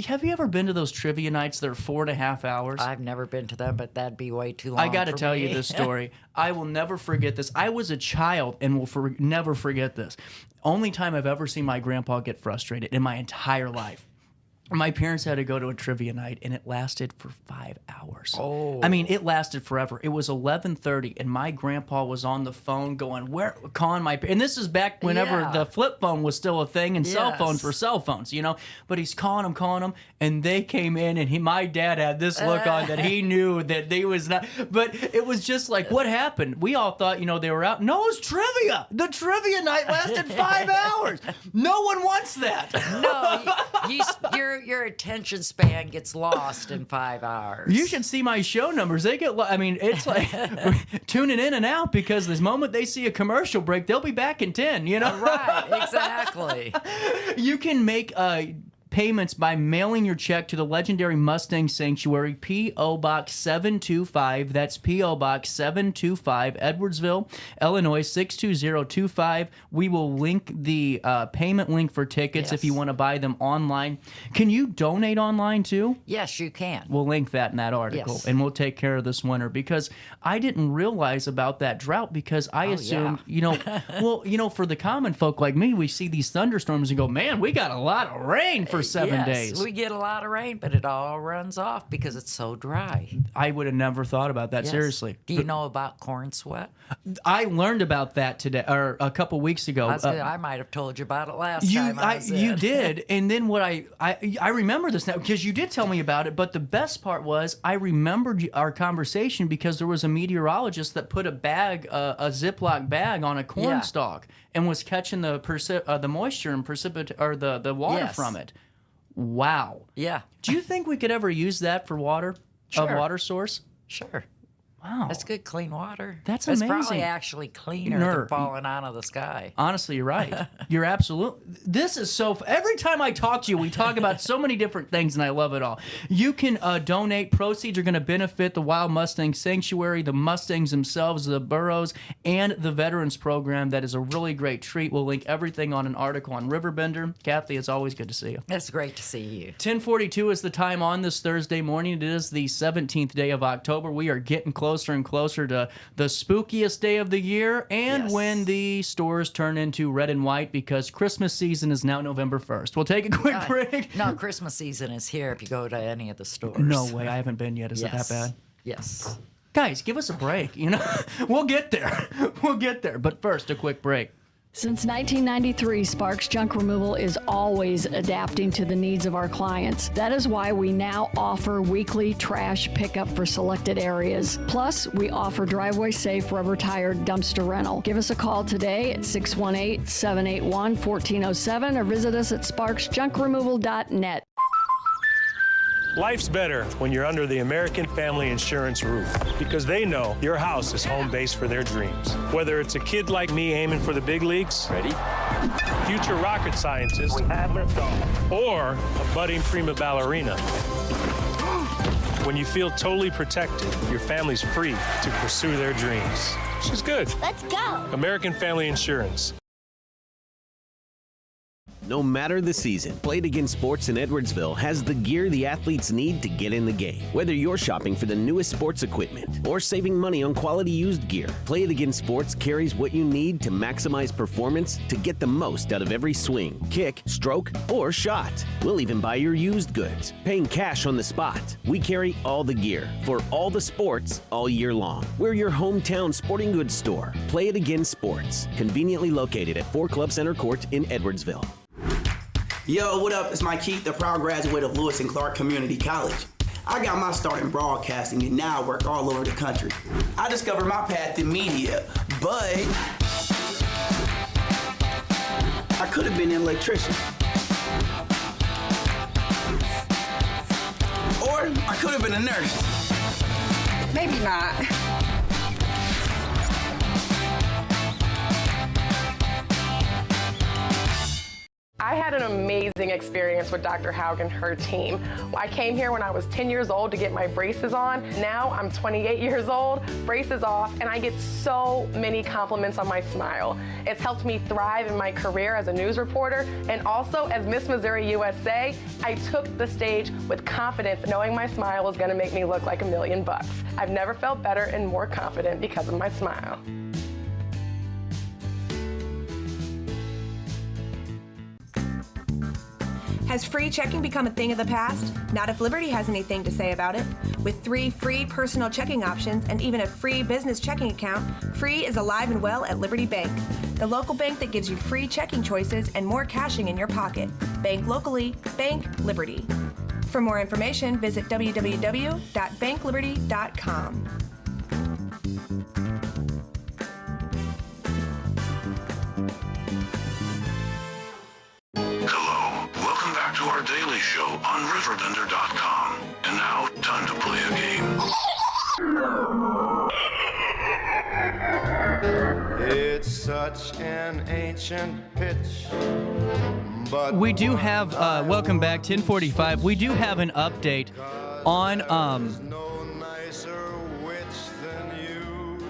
Have you ever been to those trivia nights that are 4.5 hours? I've never been to them, but that'd be way too long. I got to tell you this story. I will never forget this. I was a child and will never forget this. Only time I've ever seen my grandpa get frustrated in my entire life. My parents had to go to a trivia night, and it lasted for 5 hours. Oh. I mean, it lasted forever. It was 11:30, and my grandpa was on the phone calling my... And this is back whenever the flip phone was still a thing, and cell phones were cell phones, you know? But he's calling them, and they came in, and my dad had this look on that he knew that they was not... But it was just like, what happened? We all thought, they were out. No, it was trivia. The trivia night lasted 5 hours. No one wants that. No, your attention span gets lost in 5 hours. You should see my show numbers. They get, it's like tuning in and out because the moment they see a commercial break, they'll be back in 10, Right, exactly. You can make payments by mailing your check to the Legendary Mustang Sanctuary, P.O. Box 725. That's P.O. Box 725, Edwardsville, Illinois 62025. We will link the payment link for tickets if you want to buy them online. Can you donate online too? Yes, you can. We'll link that in that article, and we'll take care of this winter because I didn't realize about that drought because I assumed, for the common folk like me, we see these thunderstorms and go, man, we got a lot of rain for 7 days. We get a lot of rain, but it all runs off because it's so dry. I would have never thought about that, seriously. Do you know about corn sweat? I learned about that today, or a couple weeks ago. I might have told you about it last time. You did, and then what I remember this now because you did tell me about it, but the best part was I remembered our conversation because there was a meteorologist that put a Ziploc bag on a corn stalk and was catching the moisture and the water from it. Wow. Yeah. Do you think we could ever use that for water? Sure. A water source? Sure. Wow. That's good, clean water. That's It's amazing. probably actually cleaner than falling out of the sky. Honestly, you're right. You're absolutely... This is so... Every time I talk to you, we talk about so many different things, and I love it all. You can donate. Proceeds are going to benefit the Wild Mustang Sanctuary, the Mustangs themselves, the burros, and the Veterans Program. That is a really great treat. We'll link everything on an article on Riverbender. Kathy, it's always good to see you. It's great to see you. 10:42 is the time on this Thursday morning. It is the 17th day of October. We are getting closer and closer to the spookiest day of the year and when the stores turn into red and white because Christmas season is now November 1st. We'll take a quick break. No, Christmas season is here if you go to any of the stores. No way. I haven't been yet. Is it that bad? Yes. Guys, give us a break. We'll get there. We'll get there. But first, a quick break. Since 1993, Sparks Junk Removal is always adapting to the needs of our clients. That is why we now offer weekly trash pickup for selected areas. Plus, we offer driveway-safe rubber-tired dumpster rental. Give us a call today at 618-781-1407 or visit us at sparksjunkremoval.net. Life's better when you're under the American Family Insurance roof because they know your house is home base for their dreams. Whether it's a kid like me aiming for the big leagues, future rocket scientist, or a budding prima ballerina. When you feel totally protected, your family's free to pursue their dreams. She's good. Let's go. American Family Insurance. No matter the season, Play It Again Sports in Edwardsville has the gear the athletes need to get in the game. Whether you're shopping for the newest sports equipment or saving money on quality used gear, Play It Again Sports carries what you need to maximize performance to get the most out of every swing, kick, stroke, or shot. We'll even buy your used goods, paying cash on the spot. We carry all the gear for all the sports all year long. We're your hometown sporting goods store. Play It Again Sports, conveniently located at 4 Club Center Court in Edwardsville. Yo, what up? It's Mike Keith, the proud graduate of Lewis and Clark Community College. I got my start in broadcasting and now I work all over the country. I discovered my path in media, but I could have been an electrician. Or I could have been a nurse. Maybe not. I had an amazing experience with Dr. Haug and her team. I came here when I was 10 years old to get my braces on. Now I'm 28 years old, braces off, and I get so many compliments on my smile. It's helped me thrive in my career as a news reporter, and also as Miss Missouri USA, I took the stage with confidence, knowing my smile was gonna make me look like $1 million. I've never felt better and more confident because of my smile. Has free checking become a thing of the past? Not if Liberty has anything to say about it. With 3 free personal checking options and even a free business checking account, free is alive and well at Liberty Bank. The local bank that gives you free checking choices and more cashing in your pocket. Bank locally, bank Liberty. For more information, visit www.bankliberty.com. Welcome back to our daily show on RiverBender.com. And now, time to play a game. It's such an ancient pitch. But we do have, welcome back, 1045. We do have an update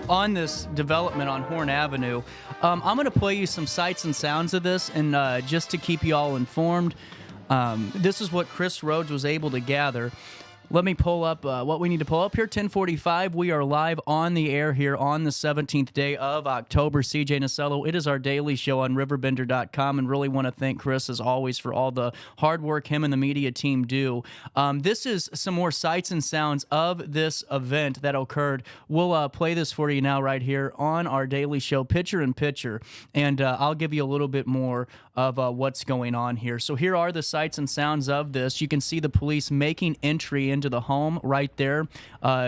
on this development on Horn Avenue. I'm going to play you some sights and sounds of this, and just to keep you all informed, this is what Chris Rhodes was able to gather. Let me pull up what we need to pull up here. 1045. We are live on the air here on the 17th day of October. CJ Nasello. It is our daily show on RiverBender.com, and really want to thank Chris, as always, for all the hard work him and the media team do. This is some more sights and sounds of this event that occurred. We'll play this for you now right here on our daily show, Picture in Picture, and I'll give you a little bit more of what's going on here. So here are the sights and sounds of this. You can see the police making entry into the home right there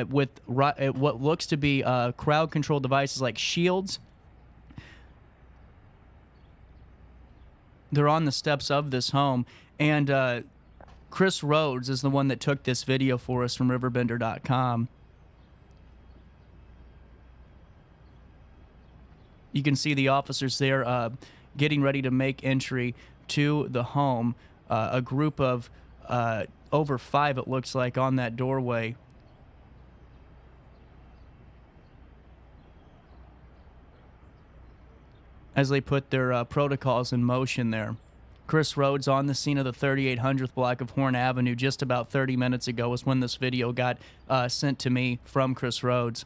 with what looks to be crowd control devices like shields. They're on the steps of this home, and Chris Rhodes is the one that took this video for us from RiverBender.com. You can see the officers there getting ready to make entry to the home. A group of over 5, it looks like, on that doorway. As they put their protocols in motion there. Chris Rhodes on the scene of the 3800th block of Horn Avenue just about 30 minutes ago was when this video got sent to me from Chris Rhodes.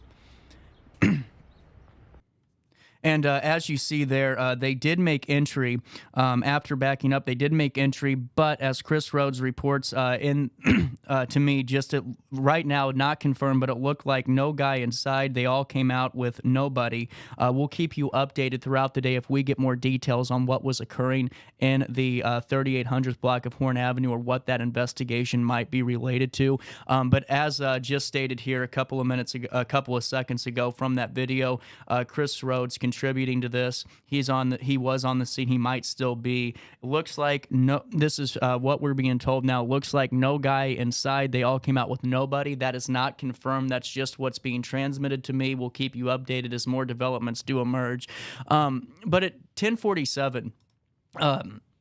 And as you see there, they did make entry after backing up. They did make entry, but as Chris Rhodes reports to me, just right now, not confirmed, but it looked like no guy inside. They all came out with nobody. We'll keep you updated throughout the day if we get more details on what was occurring in the 3800th block of Horn Avenue or what that investigation might be related to. But as just stated here a couple of seconds ago from that video, Chris Rhodes contributing to this. He was on the scene. He might still be. It looks like no. This is what we're being told now. Looks like no guy inside. They all came out with nobody. That is not confirmed. That's just what's being transmitted to me. We'll keep you updated as more developments do emerge. But at 10:47.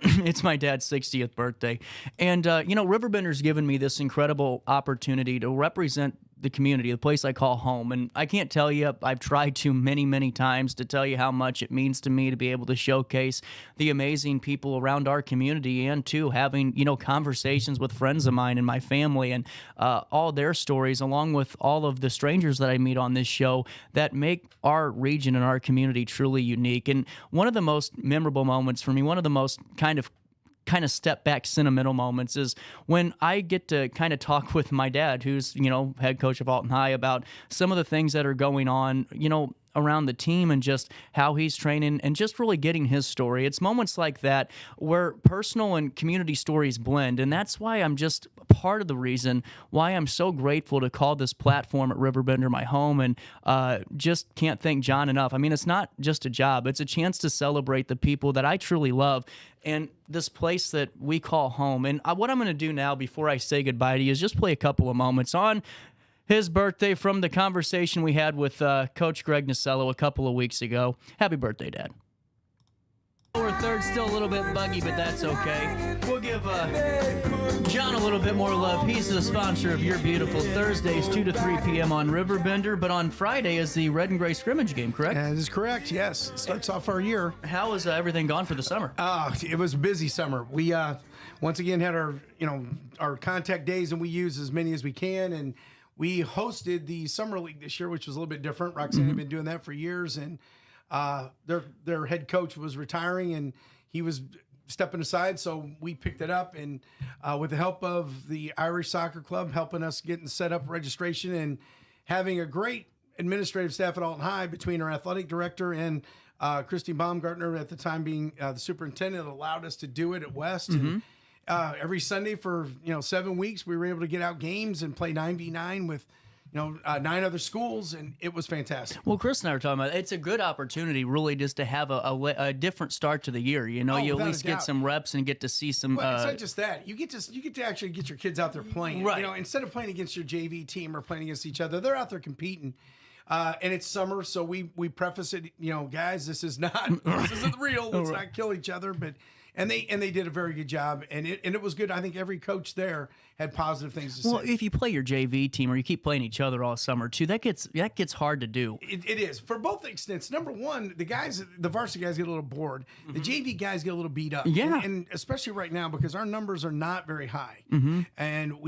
It's my dad's 60th birthday. And, Riverbender's given me this incredible opportunity to represent the community, the place I call home. And I can't tell you, I've tried to many, many times to tell you how much it means to me to be able to showcase the amazing people around our community, and too having, conversations with friends of mine and my family and all their stories, along with all of the strangers that I meet on this show that make our region and our community truly unique. And one of the most memorable moments for me, one of the most kind of step back sentimental moments is when I get to kind of talk with my dad, who's, head coach of Alton High, about some of the things that are going on, around the team and just how he's training and just really getting his story. It's moments like that where personal and community stories blend, and that's why I'm just part of the reason why I'm so grateful to call this platform at RiverBender my home, and just can't thank John enough. I mean, it's not just a job. It's a chance to celebrate the people that I truly love and this place that we call home. And what I'm going to do now before I say goodbye to you is just play a couple of moments on his birthday from the conversation we had with Coach Greg Nasello a couple of weeks ago. Happy birthday, Dad. Lower third, still a little bit buggy, but that's okay. We'll give John a little bit more love. He's the sponsor of Your Beautiful Thursdays, 2 to 3 p.m. on RiverBender. But on Friday is the Red and Gray scrimmage game, correct? That is correct, yes. It starts off our year. How has everything gone for the summer? It was a busy summer. We, once again, had our contact days, and we used as many as we can, and we hosted the Summer League this year, which was a little bit different. Roxanne had been doing that for years, and their head coach was retiring, and he was stepping aside, so we picked it up, and with the help of the Irish Soccer Club helping us getting set up registration and having a great administrative staff at Alton High between our athletic director and Christy Baumgartner at the time being the superintendent, allowed us to do it at West. And every Sunday for 7 weeks, we were able to get out games and play 9v9 with 9 other schools, and it was fantastic. Well, Chris and I were talking about it's a good opportunity, really, just to have a different start to the year. You at least get some reps and get to see some. Well, it's not just that. You get to actually get your kids out there playing. Right. Instead of playing against your JV team or playing against each other, they're out there competing. And it's summer, so we preface it, guys, this isn't real. Let's not kill each other. But and they did a very good job, and it was good. I think every coach there had positive things to say. Well, if you play your JV team or you keep playing each other all summer too, that gets hard to do. It is for both extents. Number one, the varsity guys get a little bored. The JV guys get a little beat up. Yeah, and especially right now because our numbers are not very high, and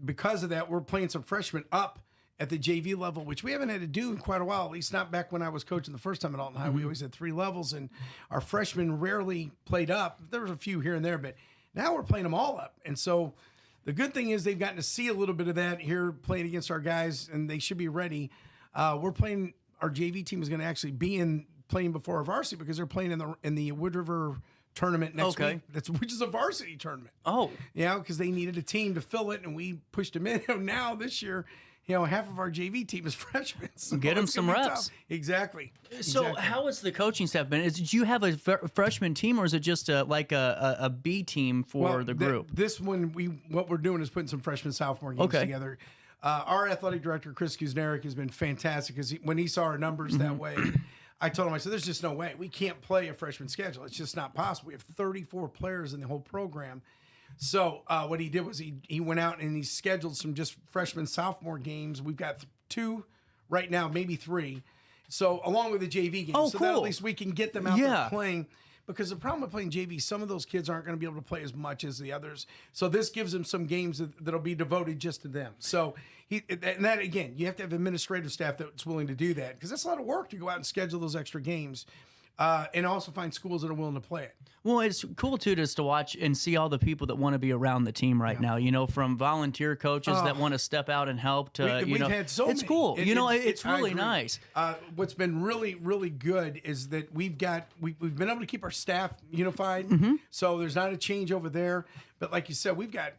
because of that we're playing some freshmen up at the JV level, which we haven't had to do in quite a while, at least not back when I was coaching the first time at Alton High. We always had 3 levels, and our freshmen rarely played up. There was a few here and there, but now we're playing them all up. And so the good thing is they've gotten to see a little bit of that here playing against our guys, and they should be ready. Our JV team is going to actually be playing before our varsity because they're playing in the Wood River tournament next week. Which is a varsity tournament. Oh. Yeah, because they needed a team to fill it, and we pushed them in. Now this year, half of our JV team is freshmen. So get them some reps. Exactly. So how has the coaching staff been? Did you have a freshman team, or is it just like a B team for the group? This one, what we're doing is putting some freshman sophomore games together. Our athletic director, Chris Kuznarek, has been fantastic because when he saw our numbers that way, I told him, I said, there's just no way. We can't play a freshman schedule. It's just not possible. We have 34 players in the whole program. So what he did was he went out and he scheduled some just freshman sophomore games. We've got 2 right now, maybe 3. So along with the JV games, so that at least we can get them out there playing. Because the problem with playing JV, some of those kids aren't going to be able to play as much as the others. So this gives them some games that'll be devoted just to them. So and that again, you have to have administrative staff that's willing to do that because that's a lot of work to go out and schedule those extra games. And also find schools that are willing to play it. Well, it's cool, too, just to watch and see all the people that want to be around the team right now, from volunteer coaches that want to step out and help to, we've had so it's many. cool. It's really nice. What's been really, really good is that we've been able to keep our staff unified. So there's not a change over there. But like you said, we've got,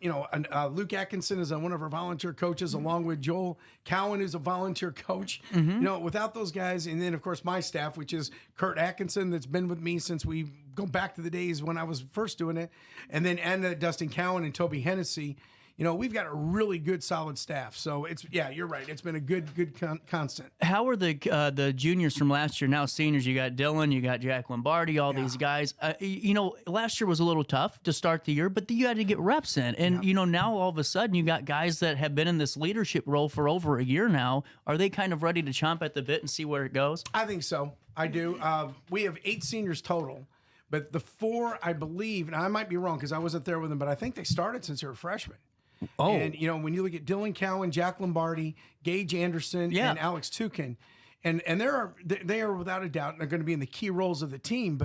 Luke Atkinson is one of our volunteer coaches, along with Joel Cowan, who's a volunteer coach. Without those guys, and then, of course, my staff, which is Kurt Atkinson, that's been with me since we go back to the days when I was first doing it, and then Dustin Cowan and Toby Hennessy. We've got a really good, solid staff. So you're right. It's been a good constant. How are the juniors from last year now seniors? You got Dylan, you got Jack Lombardi, all these guys. Last year was a little tough to start the year, but you had to get reps in. And, now all of a sudden you got guys that have been in this leadership role for over a year now. Are they kind of ready to chomp at the bit and see where it goes? I think so. I do. We have 8 seniors total. But the 4, I believe, and I might be wrong because I wasn't there with them, but I think they started since they were freshmen. Oh. And, when you look at Dylan Cowan, Jack Lombardi, Gage Anderson, and Alex Tukin, and they are without a doubt, they're going to be in the key roles of the team,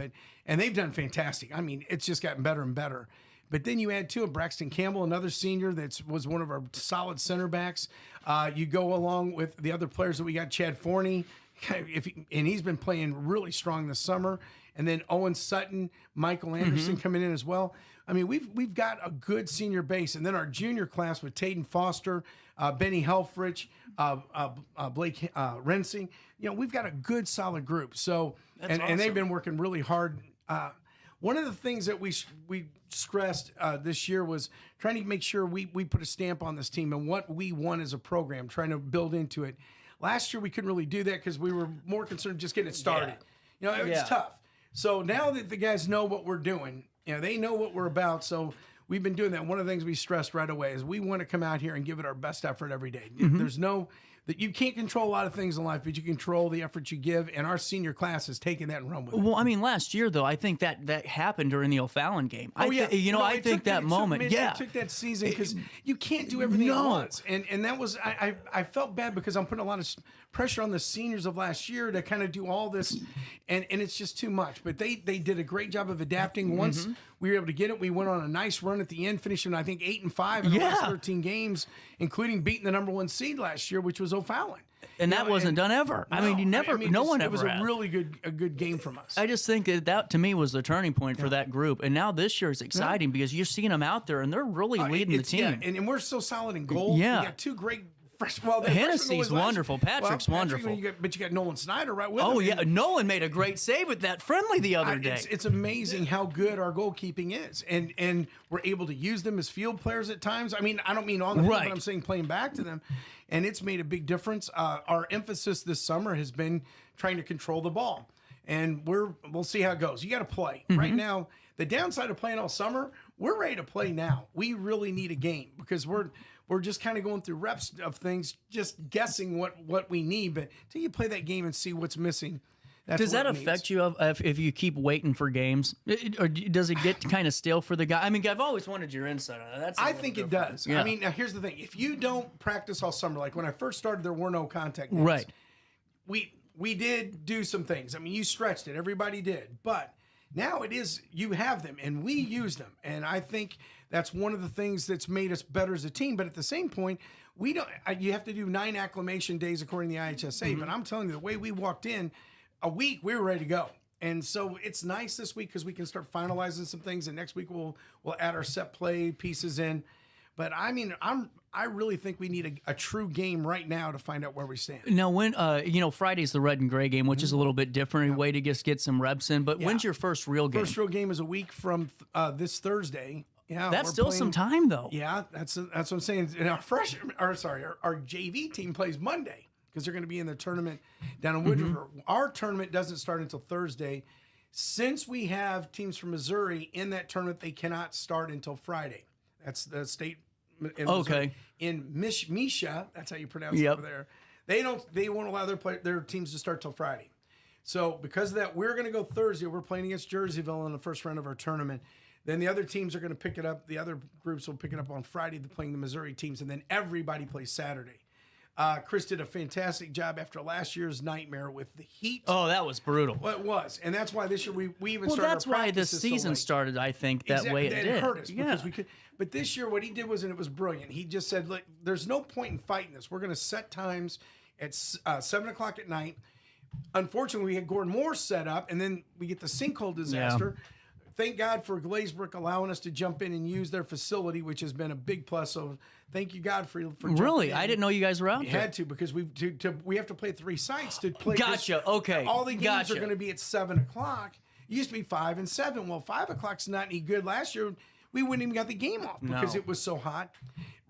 and they've done fantastic. I mean, it's just gotten better and better. But then you add to it Braxton Campbell, another senior that was one of our solid center backs. You go along with the other players that we got, Chad Forney, and he's been playing really strong this summer. And then Owen Sutton, Michael Anderson coming in as well. I mean, we've got a good senior base, and then our junior class with Taden Foster, Benny Helfrich, Blake Rensing. We've got a good, solid group. So, and they've been working really hard. One of the things that we stressed this year was trying to make sure we put a stamp on this team and what we want as a program, trying to build into it. Last year we couldn't really do that because we were more concerned just getting it started. It's tough. So now that the guys know what we're doing, they know what we're about. So we've been doing that. One of the things we stressed right away is we want to come out here and give it our best effort every day. There's no that you can't control a lot of things in life, but you control the effort you give. And our senior class has taken that and run with it. Well, I mean, last year though, I think that happened during the O'Fallon game. I think that moment. It took that season because you can't do everything at once. And that was I felt bad because I'm putting a lot of pressure on the seniors of last year to kind of do all this, and it's just too much. But they did a great job of adapting. Once we were able to get it, we went on a nice run at the end, finishing I think 8-5 in the last 13 games, including beating the number 1 seed last year, which was O'Fallon. And that wasn't done ever. No, I mean, no one ever. It was had. a really good game from us. I just think that to me was the turning point for that group. And now this year is exciting because you're seeing them out there and they're really leading the team. Yeah, and we're so solid in goal. Yeah. We got 2 great freshmen. Well, Hennessy's wonderful. Patrick's wonderful. But you got Nolan Snyder right with him. Oh, yeah. Nolan made a great save with that friendly the other day. It's amazing how good our goalkeeping is. And we're able to use them as field players at times. I mean, I don't mean on the field, but I'm saying playing back to them. And it's made a big difference. Our emphasis this summer has been trying to control the ball. And we'll see how it goes. You got to play. Right now, the downside of playing all summer, we're ready to play now. We really need a game because we're just kind of going through reps of things, just guessing what we need. But until you play that game and see what's missing, does that affect you if you keep waiting for games? Or does it get kind of stale for the guy? I mean, I've always wanted your insight on that. I think it does. Yeah. I mean, now here's the thing. If you don't practice all summer, like when I first started, there were no contact days. Right. We did do some things. I mean, you stretched it. Everybody did. But now it is, you have them, and we use them. And I think that's one of the things that's made us better as a team. But at the same point, you have to do 9 acclimation days according to the IHSA. But I'm telling you, the way we walked in, a week, we were ready to go. And so it's nice this week because we can start finalizing some things. And next week, we'll add our set play pieces in. But I mean, I really think we need a true game right now to find out where we stand. Now, when Friday's the red and gray game, which is a little bit different, a way to just get some reps in. But when's your first real game? First real game is a week from this Thursday. Yeah, that's still some time though. Yeah, that's what I'm saying. And our JV team plays Monday because they're going to be in the tournament down in Wood River. Our tournament doesn't start until Thursday. Since we have teams from Missouri in that tournament, they cannot start until Friday. That's the state. In Misha, that's how you pronounce it over there. They won't allow their teams to start till Friday. So because of that, we're going to go Thursday. We're playing against Jerseyville in the first round of our tournament. Then the other teams are going to pick it up. The other groups will pick it up on Friday. They're playing the Missouri teams, and then everybody plays Saturday. Chris did a fantastic job after last year's nightmare with the heat. Oh, that was brutal. Well, it was, and that's why this year we even started. Well, that's why the season started. I think that way it did. It hurt us because we could. But this year, what he did was, and it was brilliant. He just said, "Look, there's no point in fighting this. We're going to set times at 7:00 at night." Unfortunately, we had Gordon Moore set up, and then we get the sinkhole disaster. Yeah. Thank God for Glazebrook allowing us to jump in and use their facility, which has been a big plus. So thank you, God, for really. I didn't know you guys were out there. We had to because we have to play at 3 sites to play. Gotcha. Okay. All the games are going to be at 7:00. It used to be 5 and 7. Well, 5:00's not any good. Last year we wouldn't even got the game off because it was so hot.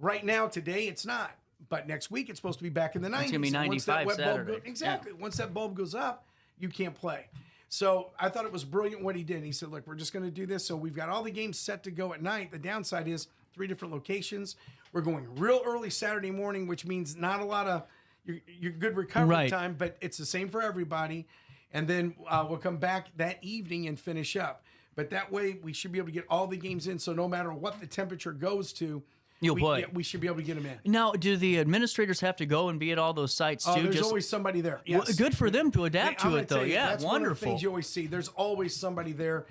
Right now, today it's not. But next week it's supposed to be back in the 90s. It's going to be 95 Saturday. Exactly. Yeah. Once that bulb goes up, you can't play. So I thought it was brilliant what he did. He said, look, we're just going to do this. So we've got all the games set to go at night. The downside is 3 different locations. We're going real early Saturday morning, which means not a lot of your good recovery time, but it's the same for everybody. And then we'll come back that evening and finish up. But that way we should be able to get all the games in. So no matter what the temperature goes to, we should be able to get them in. Now, do the administrators have to go and be at all those sites too? There's always somebody there. Yes. Well, good for them to adapt to it, though. Yeah, that's wonderful. One of the things you always see. There's always somebody there.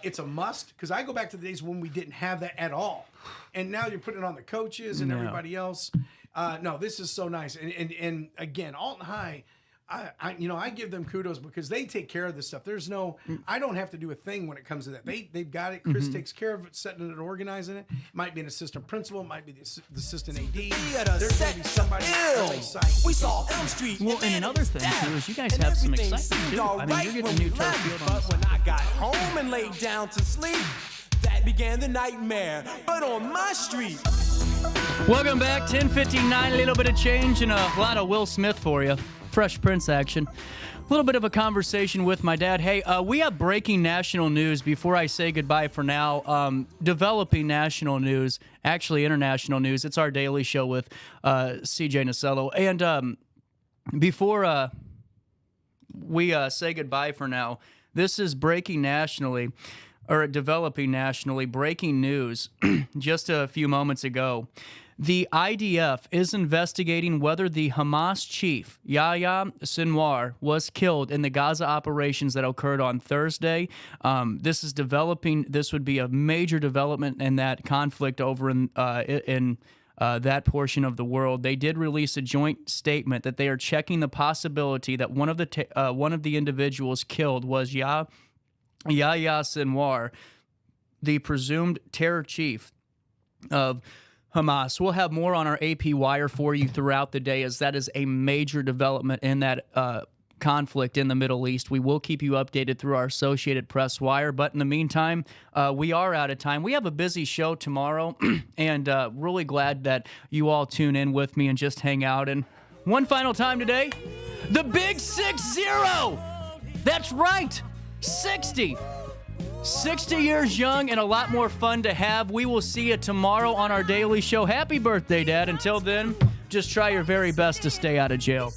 It's a must because I go back to the days when we didn't have that at all, and now you're putting it on the coaches and everybody else. No, this is so nice. And again, Alton High. I give them kudos because they take care of this stuff. I don't have to do a thing when it comes to that. They've got it. Chris takes care of it, setting it and organizing it. Might be an assistant principal, might be the assistant AD. There's going to be somebody on the site. We saw Elm Street. Well, and another thing too is you guys have some excitement too. I mean, you're getting a new turf field on. But when I got home and laid down to sleep, that began the nightmare. But on my street. Welcome back, 10:59. A little bit of change and a lot of Will Smith for you. Fresh Prince action. A little bit of a conversation with my dad. Hey, we have breaking national news before I say goodbye for now. Developing national news, actually international news. It's our daily show with CJ Nasello. And before we say goodbye for now, this is breaking nationally, or developing nationally, breaking news just a few moments ago. The IDF is investigating whether the Hamas chief, Yahya Sinwar, was killed in the Gaza operations that occurred on Thursday. This is developing. This would be a major development in that conflict over in that portion of the world. They did release a joint statement that they are checking the possibility that one of the individuals killed was Yahya Sinwar, the presumed terror chief of Hamas. We'll have more on our AP Wire for you throughout the day, as that is a major development in that conflict in the Middle East. We will keep you updated through our Associated Press Wire, but in the meantime, we are out of time. We have a busy show tomorrow, and really glad that you all tune in with me and just hang out. And one final time today, the Big 60! That's right, 60! 60 years young and a lot more fun to have. We will see you tomorrow on our daily show. Happy birthday, Dad. Until then, just try your very best to stay out of jail.